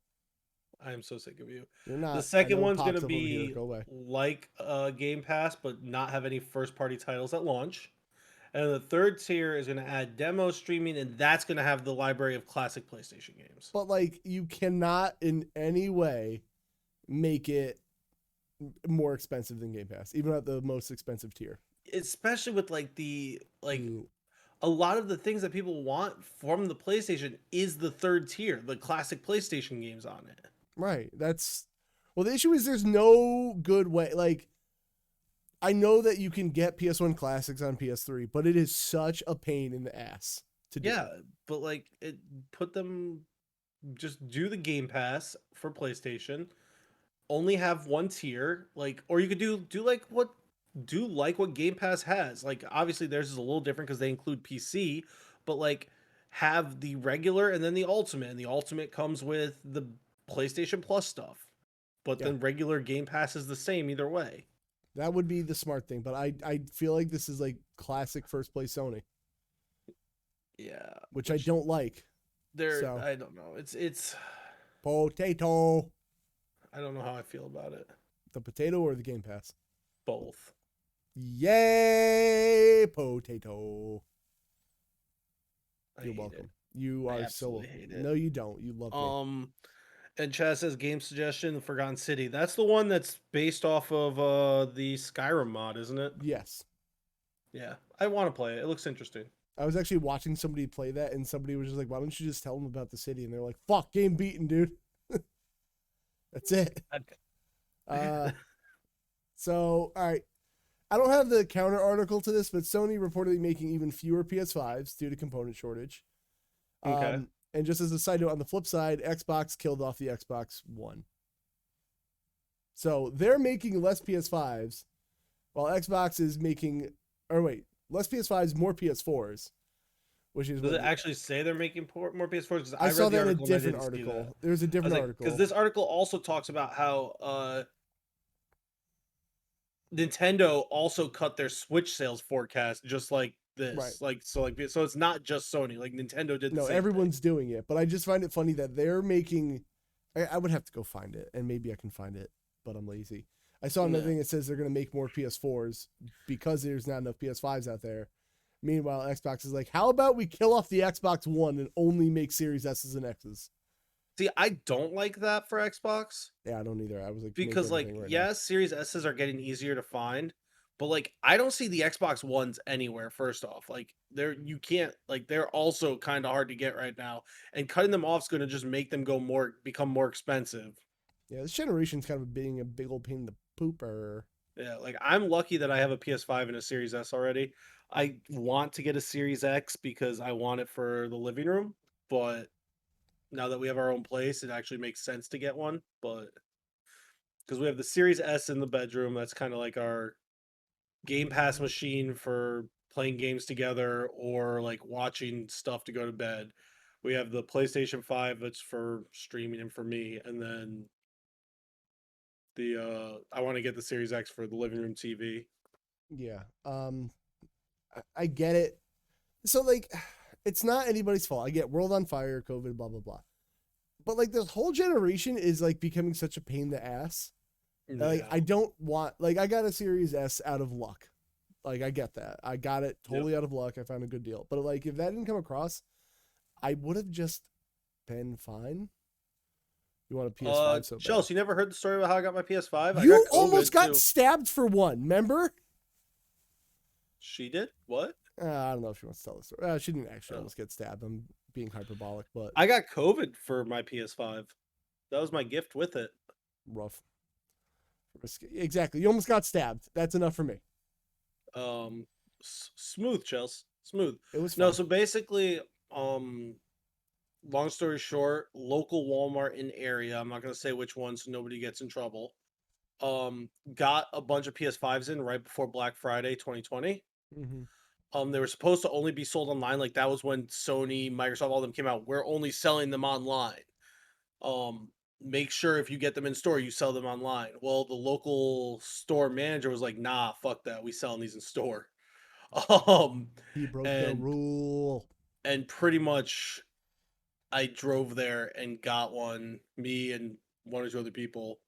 I am so sick of you. You're not. The second one's going to be like Game Pass, but not have any first-party titles at launch. And the third tier is going to add demo streaming, and that's going to have the library of classic PlayStation games. But like, you cannot in any way make it more expensive than Game Pass, even at the most expensive tier. Especially with a lot of the things that people want from the PlayStation is the third tier, the classic PlayStation games on it. Right. Well, the issue is there's no good way. Like, I know that you can get PS1 classics on PS3, but it is such a pain in the ass to do. Yeah, but like just do the Game Pass for PlayStation. Only have one tier, like, or you could do like what Game Pass has. Like, obviously theirs is a little different because they include PC, but like have the regular and then the ultimate, and the ultimate comes with the PlayStation Plus stuff, but then regular Game Pass is the same either way. That would be the smart thing, but I feel like this is like classic first place Sony. Yeah, which I don't like. I don't know. It's potato. I don't know how I feel about it. The potato or the Game Pass? Both. Yay, potato. You're welcome. You are so hate it. No, you don't. You love me. And Chaz says game suggestion, The Forgotten City. That's the one that's based off of the Skyrim mod, isn't it? Yes. Yeah. I want to play it. It looks interesting. I was actually watching somebody play that, and somebody was just like, why don't you just tell them about the city? And they're like, fuck, game beaten, dude. That's it. So, all right. I don't have the counter article to this, but Sony reportedly making even fewer PS5s due to component shortage. Okay. And just as a side note, on the flip side, Xbox killed off the Xbox One. So they're making less PS5s, while Xbox is making, less PS5s, more PS4s. Which is Does it actually say they're making more PS4s? Because I saw that in a different article. There's a different article. Because this article also talks about how Nintendo also cut their Switch sales forecast just like this. Right. So it's not just Sony. Like Nintendo did the same everyone's doing it. But I just find it funny that they're making I would have to go find it, and maybe I can find it, but I'm lazy. I saw another thing that says they're gonna make more PS4s because there's not enough PS5s out there. Meanwhile, Xbox is like, how about we kill off the Xbox One and only make Series S's and X's? See, I don't like that for Xbox. Yeah, I don't either. I was like, because like, Series S's are getting easier to find, but like, I don't see the Xbox Ones anywhere. First off, like they're also kind of hard to get right now, and cutting them off is going to just make them become more expensive. Yeah, this generation's kind of being a big old pain in the pooper. Yeah, like I'm lucky that I have a PS5 and a Series S already. I want to get a Series X because I want it for the living room, but now that we have our own place, it actually makes sense to get one. But because we have the Series S in the bedroom, that's kind of like our Game Pass machine for playing games together or like watching stuff to go to bed. We have the PlayStation 5 that's for streaming and for me, and then I want to get the Series X for the living room TV. Yeah. I get it. So like, it's not anybody's fault. I get world on fire, COVID, blah, blah, blah. But like this whole generation is like becoming such a pain in the ass. Yeah. Like I don't want, like I got a Series S out of luck. Like I get that. I got it totally out of luck. I found a good deal. But like if that didn't come across, I would have just been fine. You want a PS5 so bad. Chelsea, you never heard the story about how I got my PS5? You almost got stabbed for one, remember? She did what? I don't know if she wants to tell the story. She didn't actually Oh. almost get stabbed. I'm being hyperbolic, but I got COVID for my PS5. That was my gift with it. rough. Exactly. You almost got stabbed. That's enough for me. Smooth, Chels. Smooth. It was fun. No, so basically, long story short, local Walmart in area, I'm not gonna say which one so nobody gets in trouble. Got a bunch of PS5s in right before Black Friday 2020. They were supposed to only be sold online. Like that was when Sony, Microsoft, all of them came out. We're only selling them online. Make sure if you get them in store, you sell them online. Well, the local store manager was like, nah, fuck that. We selling these in store. He broke the rule. And pretty much I drove there and got one, me and one or two other people,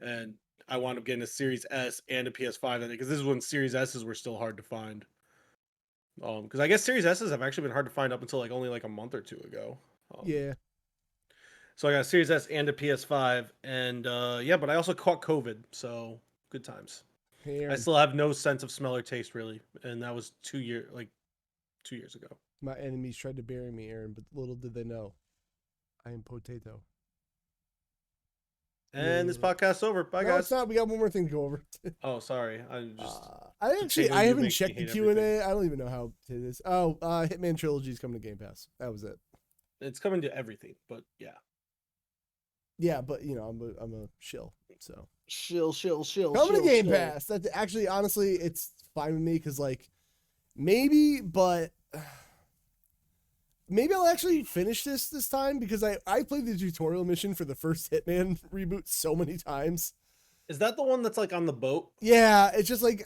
and I wound up getting a Series S and a PS5 because this is when Series S's were still hard to find. Because I guess Series S's have actually been hard to find up until like only like a month or two ago. Yeah. So I got a Series S and a PS5, and yeah, but I also caught COVID, so good times. Hey, I still have no sense of smell or taste really, and that was 2 years ago. My enemies tried to bury me, Aaron, but little did they know, I am potato. And this podcast's over. Bye, guys. It's not. We got one more thing to go over. Oh, sorry. I haven't checked the Q&A. I don't even know how it is. Oh, Hitman Trilogy is coming to Game Pass. That was it. It's coming to everything, but yeah. Yeah, but you know, I'm a shill. So shill. Coming to Game Pass. That's actually, honestly, it's fine with me because like maybe I'll actually finish this time because I played the tutorial mission for the first Hitman reboot so many times. Is that the one that's like on the boat? Yeah, it's just like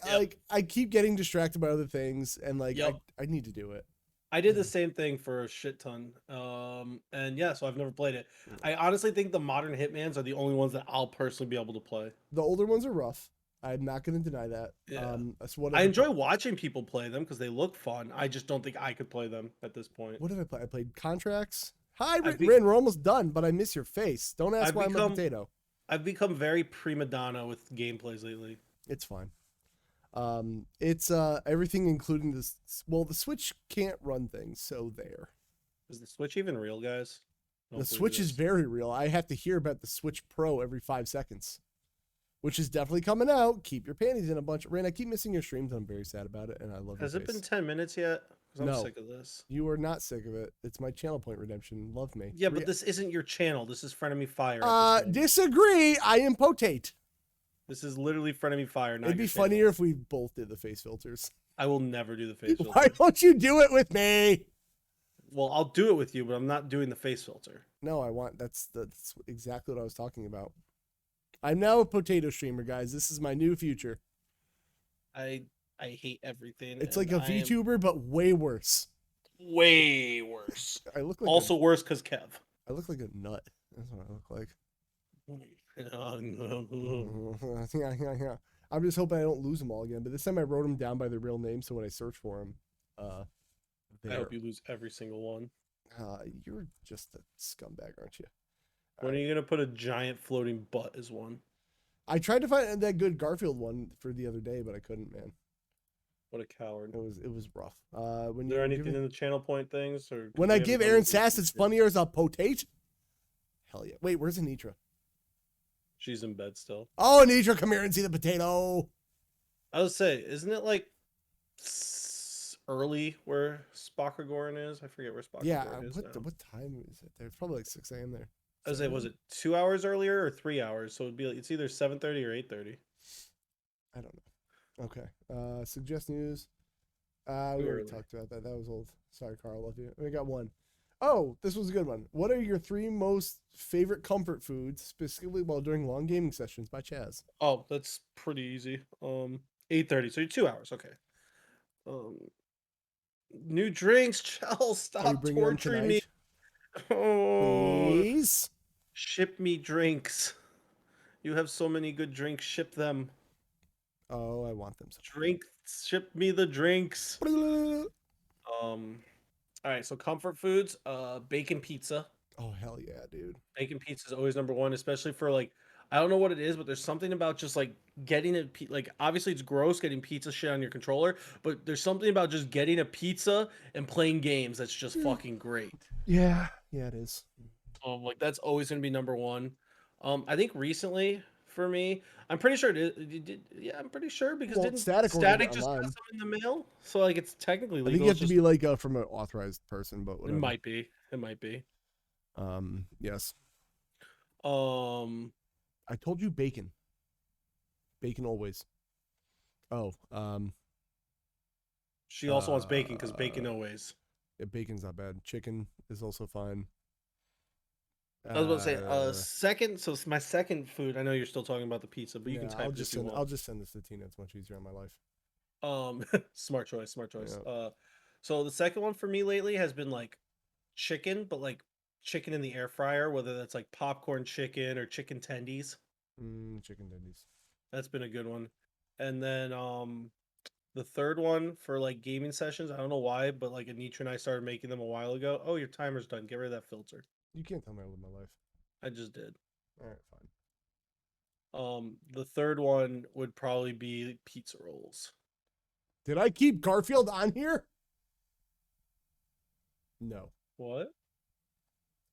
I keep getting distracted by other things and like I need to do it. I did the same thing for a shit ton. And yeah, so I've never played it. I honestly think the modern Hitmans are the only ones that I'll personally be able to play. The older ones are rough. I'm not going to deny that. Yeah. I enjoy watching people play them because they look fun. I just don't think I could play them at this point. What did I play? I played Contracts. Hi, Ren, we're almost done, but I miss your face. Don't ask why I'm a potato. I've become very prima donna with gameplays lately. It's fine. It's everything including this. Well, the Switch can't run things, so there. Is the Switch even real, guys? The Switch is very real. I have to hear about the Switch Pro every 5 seconds. Which is definitely coming out. Keep your panties in a bunch. Ren, I keep missing your streams. I'm very sad about it, and I love. Has it been 10 minutes yet? I'm sick of this. You are not sick of it. It's my channel point redemption. Love me. Yeah, but this isn't your channel. This is Frenemy Fire. Disagree. I am potate. This is literally Frenemy Fire. Not It'd be funnier if we both did the face filters. I will never do the face filter. Why don't you do it with me? Well, I'll do it with you, but I'm not doing the face filter. No, I want. That's exactly what I was talking about. I'm now a potato streamer, guys. This is my new future. I hate everything. It's like a VTuber, but way worse. Way worse. I look like also worse because Kev. I look like a nut. That's what I look like. Yeah. I'm just hoping I don't lose them all again. But this time I wrote them down by their real name, so when I search for them, I hope you lose every single one. You're just a scumbag, aren't you? When are you gonna put a giant floating butt as one? I tried to find that good Garfield one for the other day, but I couldn't, man. What a coward. It was rough. Is there anything in the channel point things? Or when I give Aaron sass, it's funnier as a potate? Hell yeah. Wait, where's Anitra? She's in bed still. Oh, Anitra, come here and see the potato. I would say, isn't it like early where Spockergorn is? I forget where Spockergorn is. Yeah, what time is it there? It's probably like 6 a.m. there. I was say, was it 2 hours earlier or 3 hours? So it'd be like, it's either 7:30 or 8:30. I don't know. Okay. Suggest news. We already talked about that. That was old. Sorry, Carl. Love you. We got one. Oh, this was a good one. What are your 3 most favorite comfort foods, specifically while doing long gaming sessions? By Chaz. Oh, that's pretty easy. 8:30. So you're 2 hours. Okay. New drinks. Chell, stop torturing me. Oh, please ship me drinks. You have so many good drinks. Ship them. Oh, I want them. Drinks. Ship me the drinks. All right. So comfort foods. Bacon pizza. Oh hell yeah, dude. Bacon pizza is always number one, especially for like. I don't know what it is, but there's something about just like getting a like obviously it's gross getting pizza shit on your controller, but there's something about just getting a pizza and playing games that's just fucking great. Yeah, it is. Like that's always gonna be number one. I think recently for me, I'm pretty sure yeah, I'm pretty sure because Well, didn't Static ordered Static it just got online. some in the mail? So like it's technically I legal. think you have it's to just, be like from an authorized person, but it whatever. might be. It might be. Yes. Um, I told you bacon. Bacon always. Oh, she also wants bacon because bacon always. yeah, bacon's not bad. Chicken is also fine. I was about to say, second. So it's my second food. I know you're still talking about the pizza, but you can type I'll it just if you send. want. I'll just send this to Tina. It's much easier on my life. Smart choice. Smart choice. Yeah. So the second one for me lately has been like chicken, but like chicken in the air fryer, whether that's like popcorn chicken or chicken tendies. Chicken tendies. That's been a good one. And then the third one for like gaming sessions, I don't know why, but like Anitra and I started making them a while ago. Oh, your timer's done. Get rid of that filter. You can't tell me I live my life. I just did. All right, fine. The third one would probably be pizza rolls. Did I keep Garfield on here? No. What?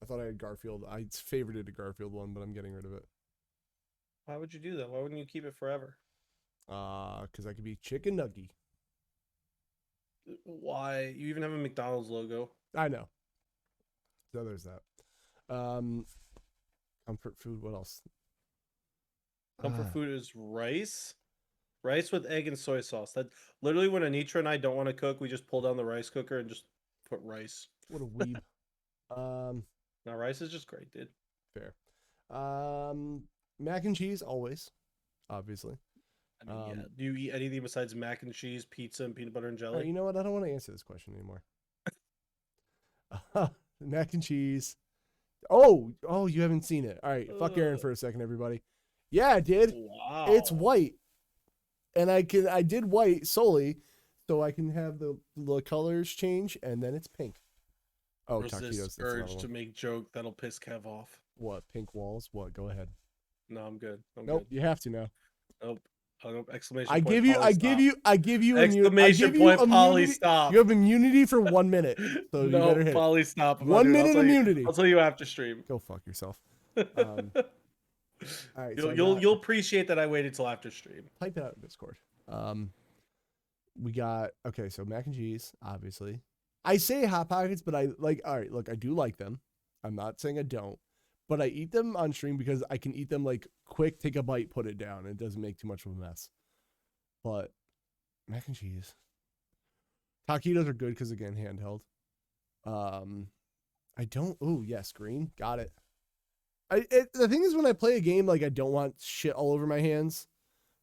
I thought I had Garfield. I favorited a Garfield one, but I'm getting rid of it. Why would you do that? Why wouldn't you keep it forever? Because I could be chicken nuggy. Why? You even have a McDonald's logo. I know. So there's that. Comfort food. What else? Comfort food is rice. Rice with egg and soy sauce. That literally when Anitra and I don't want to cook, we just pull down the rice cooker and just put rice. What a weeb. Now rice is just great, dude. Fair. Mac and cheese always, obviously. I mean, yeah. Do you eat anything besides mac and cheese, pizza, and peanut butter and jelly? Right, you know what? I don't want to answer this question anymore. Mac and cheese. Oh, you haven't seen it. All right, fuck Aren for a second, everybody. Yeah, I did. Wow. It's white, and I did white solely so I can have the colors change, and then it's pink. Oh, Resist taquitos. urge to make joke that'll piss Kev off. What, pink walls? What? Go ahead. No, I'm good. Nope, you have to now. Nope. Exclamation I point. give you Exclamation point. Polly, stop. You have immunity for 1 minute, so you better hit. Polly, stop. 1 minute immunity. I'll tell you after stream. Go fuck yourself. All right, you'll appreciate that I waited till after stream. Type it out in Discord. We got so mac and cheese, obviously. I say Hot Pockets, but I like. All right, look, I do like them. I'm not saying I don't, but I eat them on stream because I can eat them like quick, take a bite, put it down. It doesn't make too much of a mess. But mac and cheese, taquitos are good because again, handheld. I don't. Oh yes, green, got it. The thing is, when I play a game, like I don't want shit all over my hands,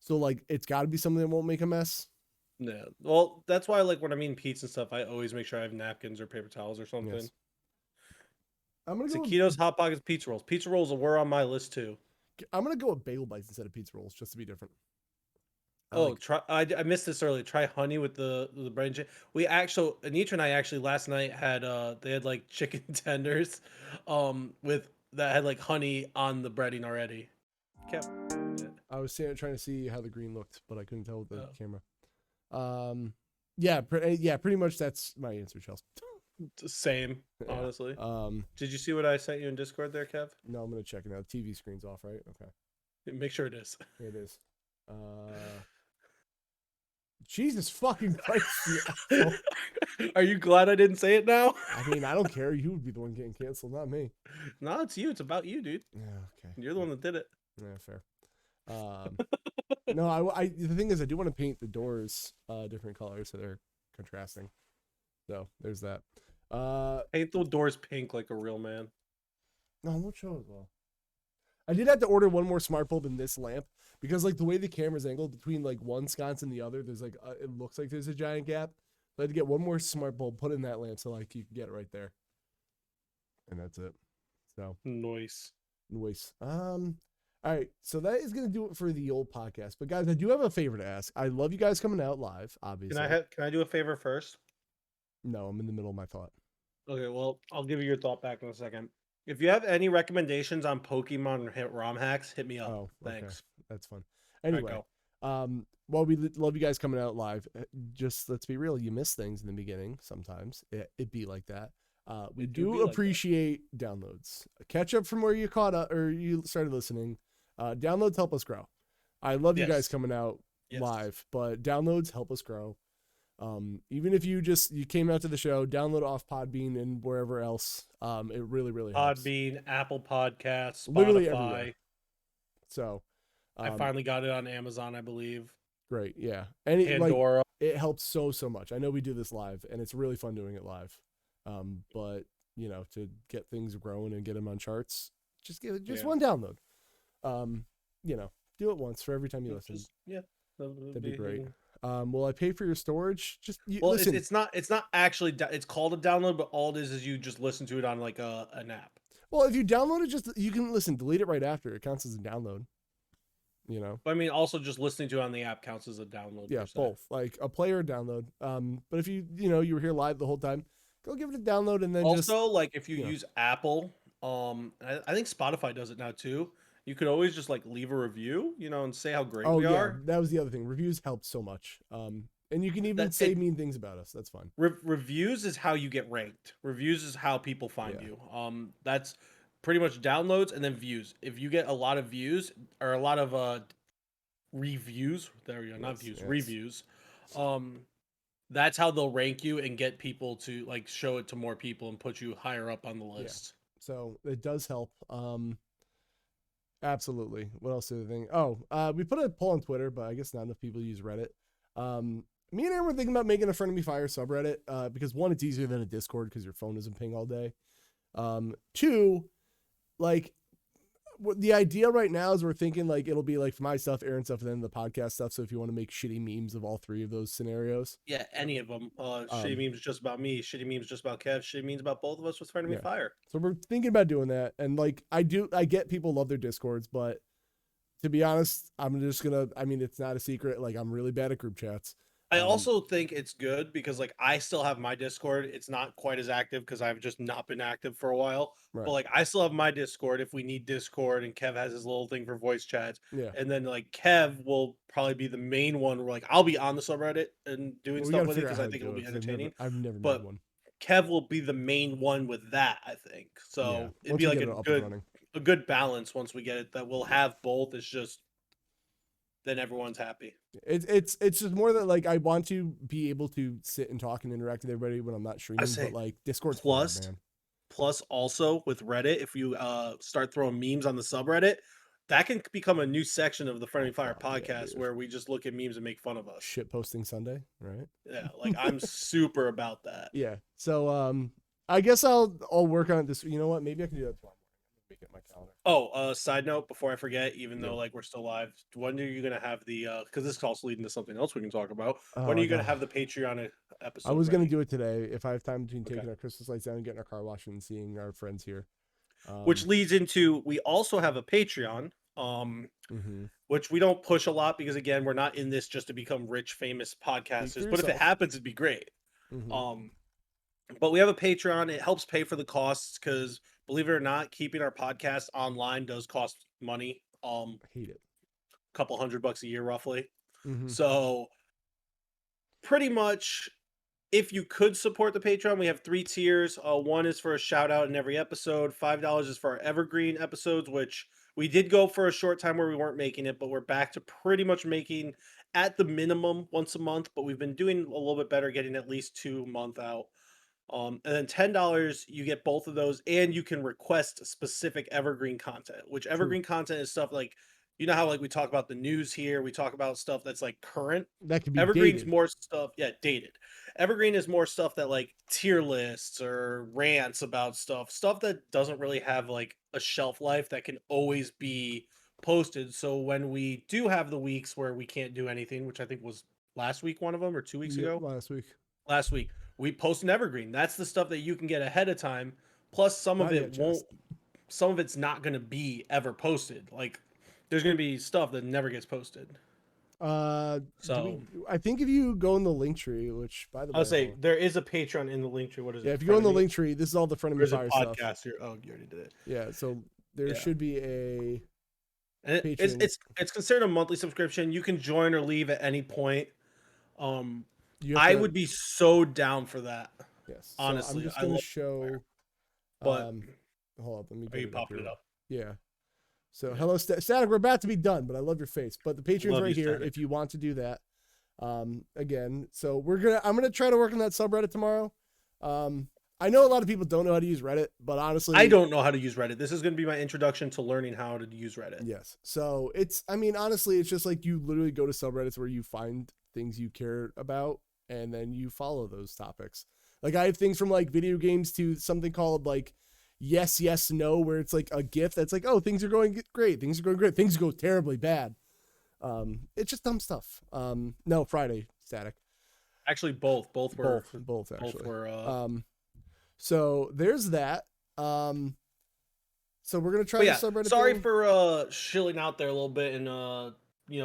so like it's got to be something that won't make a mess. Yeah, well, that's why like when I'm eating pizza and stuff, I always make sure I have napkins or paper towels or something. Yes. I'm gonna go taquitos, Hot Pockets, pizza rolls. Pizza rolls were on my list too. I'm gonna go with bagel bites instead of pizza rolls, just to be different. I missed this earlier. Try honey with the bread and chicken. We actually, Anitra and I actually last night had they had like chicken tenders, with that had like honey on the breading already. I was trying to see how the green looked, but I couldn't tell with the camera. Pretty much that's my answer, Chelsea. Same, honestly. Did you see what I sent you in Discord there, Kev? No, I'm gonna check it now. The TV screen's off, right? Okay. Make sure it is. It is. Jesus fucking Christ. Are you glad I didn't say it now? I mean, I don't care. You would be the one getting canceled, not me. No, it's you. It's about you, dude. Yeah, okay. You're the one that did it. Yeah, fair. No, the thing is, I do want to paint the doors different colors so they're contrasting. So there's that. Paint the doors pink like a real man. No, I won't show it well. I did have to order one more smart bulb in this lamp because like the way the camera's angled between like one sconce and the other, there's like it looks like there's a giant gap. So I had to get one more smart bulb put in that lamp so like you can get it right there. And that's it. So nice. All right, so that is gonna do it for the old podcast. But guys, I do have a favor to ask. I love you guys coming out live, obviously. Can I do a favor first? No, I'm in the middle of my thought. Okay, well, I'll give you your thought back in a second. If you have any recommendations on Pokemon ROM hacks, hit me up. Oh, okay. Thanks. That's fun. All right, Anyway, go. well, we love you guys coming out live. Just let's be real, you miss things in the beginning sometimes. It be like that. We It do do be like that. appreciate downloads. Catch up from where you caught up or you started listening. Downloads help us grow. I love you guys Yes. coming out Yes. live, but downloads help us grow. Even if you came out to the show, download off Podbean and wherever else. It really helps. Podbean, Apple Podcasts, Literally Spotify. everywhere. So I finally got it on Amazon, I believe. great, yeah. And Pandora. it helps so much. I know we do this live, and it's really fun doing it live. But to get things growing and get them on charts, just one download. Do it once for every time you listen. That'd be great. Will I pay for your storage? Listen. It's not actually. It's called a download, but all it is you just listen to it on like an app. Well, if you download it, you can listen. Delete it right after. It counts as a download. But I mean, also just listening to it on the app counts as a download. Yeah, both. Like a player download. But if you were here live the whole time, go give it a download and then also like if you use Apple, I think Spotify does it now too. You could always just like leave a review, and say how great we are. That was the other thing. Reviews help so much. And you can even say mean things about us. That's fine. Reviews is how you get ranked. Reviews is how people find you. That's pretty much downloads and then views. If you get a lot of views or a lot of reviews, there we go, not views, reviews. That's how they'll rank you and get people to like show it to more people and put you higher up on the list. Yeah. So it does help. Absolutely. What else is the thing? We put a poll on Twitter, but I guess not enough people use Reddit. Me and Aren were thinking about making a Frenemy Fire subreddit because one, it's easier than a Discord because your phone doesn't ping all day. Two, like the idea right now is we're thinking like it'll be like for my stuff, Aren stuff, and then the podcast stuff. So if you want to make shitty memes of all three of those scenarios, yeah, any of them. Shitty memes just about me. Shitty memes just about Kev. Shitty memes about both of us with Frenemy Fire. So we're thinking about doing that, and like I get people love their Discords, but to be honest, I'm just gonna. I mean, it's not a secret. Like I'm really bad at group chats. I also think it's good because like I still have my Discord. It's not quite as active because I've just not been active for a while. Right. But like I still have my Discord if we need Discord, and Kev has his little thing for voice chats. Yeah. And then like Kev will probably be the main one where like I'll be on the subreddit and doing stuff with it because I think it'll be entertaining. I've never made one. Kev will be the main one with that, I think. So it'd be like a good balance once we get it that we'll have both. It's just then everyone's happy. It's just more that like I want to be able to sit and talk and interact with everybody when I'm not streaming, but like Discord's plus fun, man. Plus also with Reddit, if you start throwing memes on the subreddit, that can become a new section of the Frenemy Fire podcast where we just look at memes and make fun of us. Shit posting Sunday, right? Yeah, like I'm super about that. Yeah. So I guess I'll work on this. You know what? Maybe I can do that tomorrow. Make it my calendar. Oh, side note before I forget, even though like we're still live, when are you gonna have the because this is also leading to something else we can talk about. When are you gonna have the Patreon episode? I was gonna do it today if I have time between taking our Christmas lights down and getting our car washed and seeing our friends here. Which leads into we also have a Patreon, which we don't push a lot because again we're not in this just to become rich, famous podcasters. But if it happens, it'd be great. But we have a Patreon. It helps pay for the costs because believe it or not, keeping our podcast online does cost money. I hate it. A couple $100 a year roughly. So pretty much if you could support the Patreon, we have 3 tiers. One is for a shout out in every episode. $5 is for our evergreen episodes, which we did go for a short time where we weren't making it, but we're back to pretty much making at the minimum once a month, but we've been doing a little bit better, getting at least 2 a month out. And then $10, you get both of those, and you can request specific evergreen content, which evergreen content is stuff like, you know how like we talk about the news here, we talk about stuff that's like current. That could be Evergreen's dated. more stuff, dated. Evergreen is more stuff that like tier lists or rants about stuff that doesn't really have like a shelf life that can always be posted. So when we do have the weeks where we can't do anything, which I think was last week, one of them, or 2 weeks ago, last week, we post an evergreen. That's the stuff that you can get ahead of time. Plus some of it won't, some of it's not going to be ever posted. Like there's going to be stuff that never gets posted. So I think if you go in the link tree, which by the way, I'll say there is a Patreon in the link tree. What is it? yeah, if you go in the Frenemy? link tree, this is all the Frenemy Or is it Fire stuff. podcast? Oh, you already did it. Yeah, so there Yeah. should be a. And Patreon. it's considered a monthly subscription. You can join or leave at any point. You have I to- would be so down for that. Yes. honestly, so I'm just I gonna love show. But Hold up, let me. are get you it popping here. it up? Yeah. So hello, Static. We're about to be done, but I love your face. But the Patreon's Love right you, here Static. if you want to do that. Again, so I'm gonna try to work on that subreddit tomorrow. I know a lot of people don't know how to use Reddit, but honestly, I don't know how to use Reddit. This is going to be my introduction to learning how to use Reddit. Yes. So honestly, it's just like you literally go to subreddits where you find things you care about and then you follow those topics. Like I have things from like video games to something called like yes, yes, no, where it's like a GIF that's like, oh, things are going great. Things are going great. Things go terribly bad. It's just dumb stuff. No, Friday, Static. Actually, both were Both actually. both were. So there's that. So we're gonna try But yeah, the subreddit. sorry thing. for shilling out there a little bit and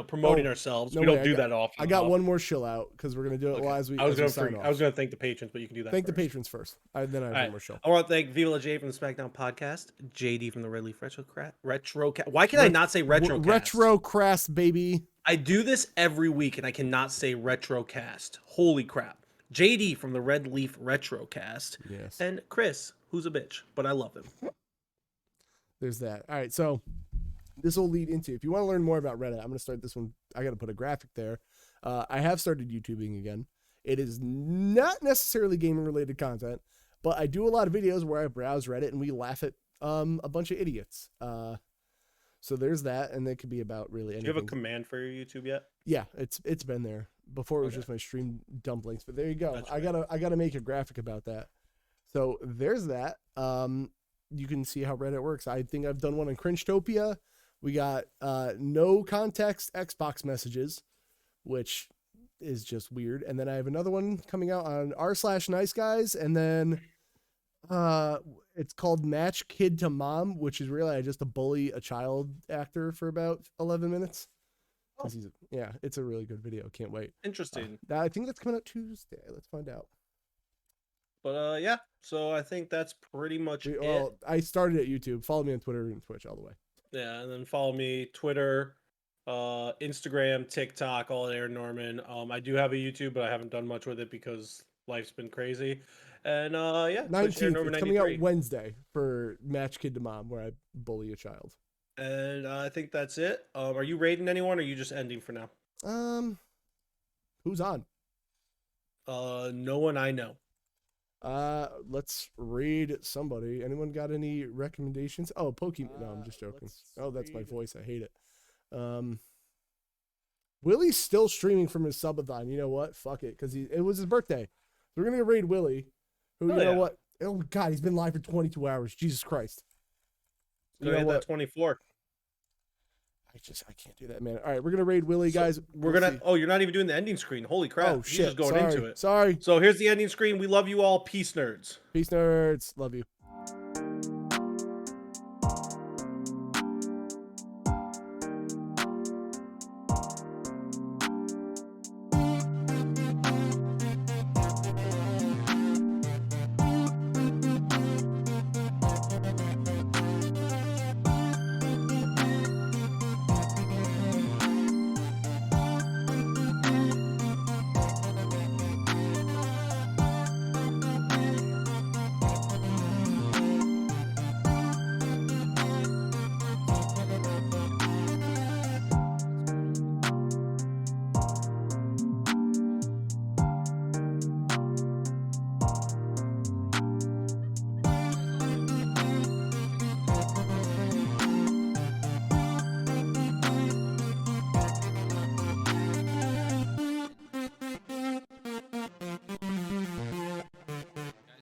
promoting ourselves. no we way, don't do that often. I got one more shill out because we're gonna do it Okay. as we. I was as we going sign off. to thank the patrons, but you can do that. Thank the first. patrons first. Then I have All one more shill. I want to thank Viva La J from the SmackDown podcast, JD from the Red Leaf Retrocast. Why can I not say Retrocast? Retrocast, baby. I do this every week and I cannot say Retrocast. Holy crap. JD from the Red Leaf Retrocast. Yes. And Chris, who's a bitch, but I love him. There's that. All right. So this will lead into, if you want to learn more about Reddit, I'm going to start this one. I got to put a graphic there. I have started YouTubing again. It is not necessarily gaming related content, but I do a lot of videos where I browse Reddit and we laugh at a bunch of idiots. So there's that, and it could be about really anything. Do you have a command for your YouTube yet? Yeah, it's been there. Before it was Okay. just my stream dumplings, but there you go. That's I gotta make a graphic about that. So there's that. You can see how Reddit works. I think I've done one on Cringetopia. We got no context Xbox messages, which is just weird. And then I have another one coming out on r/nice guys, and then it's called Match Kid to Mom, which is really just to bully a child actor for about 11 minutes. It's a really good video. Can't wait. Interesting. I think that's coming out Tuesday. Let's find out. But yeah, so I think that's pretty much it. Well, I started at YouTube. Follow me on Twitter and Twitch all the way. Yeah, and then follow me Twitter, Instagram, TikTok, all at Aaron Norman. I do have a YouTube, but I haven't done much with it because life's been crazy. And yeah, Twitch, Aaron 19th. Norman It's coming 93. out Wednesday for Match Kid to Mom, where I bully a child. And I think that's it. Are you rating anyone, or are you just ending for now? Who's on? No one I know. Let's raid somebody. Anyone got any recommendations? Oh, Pokemon. No, I'm just joking. Oh, that's my voice. I hate it. Willie's still streaming from his subathon. You know what? Fuck it, because it was his birthday. So we're gonna raid Willie. Who Oh, you know yeah. what? Oh God, he's been live for 22 hours. Jesus Christ. Go You know hit what? that 24. I can't do that, man. All right, we're gonna raid Willie, guys. We're We'll gonna. see. Oh, you're not even doing the ending screen. Holy crap! Oh You're shit. just going Sorry. into it. Sorry. So here's the ending screen. We love you all. Peace, nerds. Peace, nerds. Love you.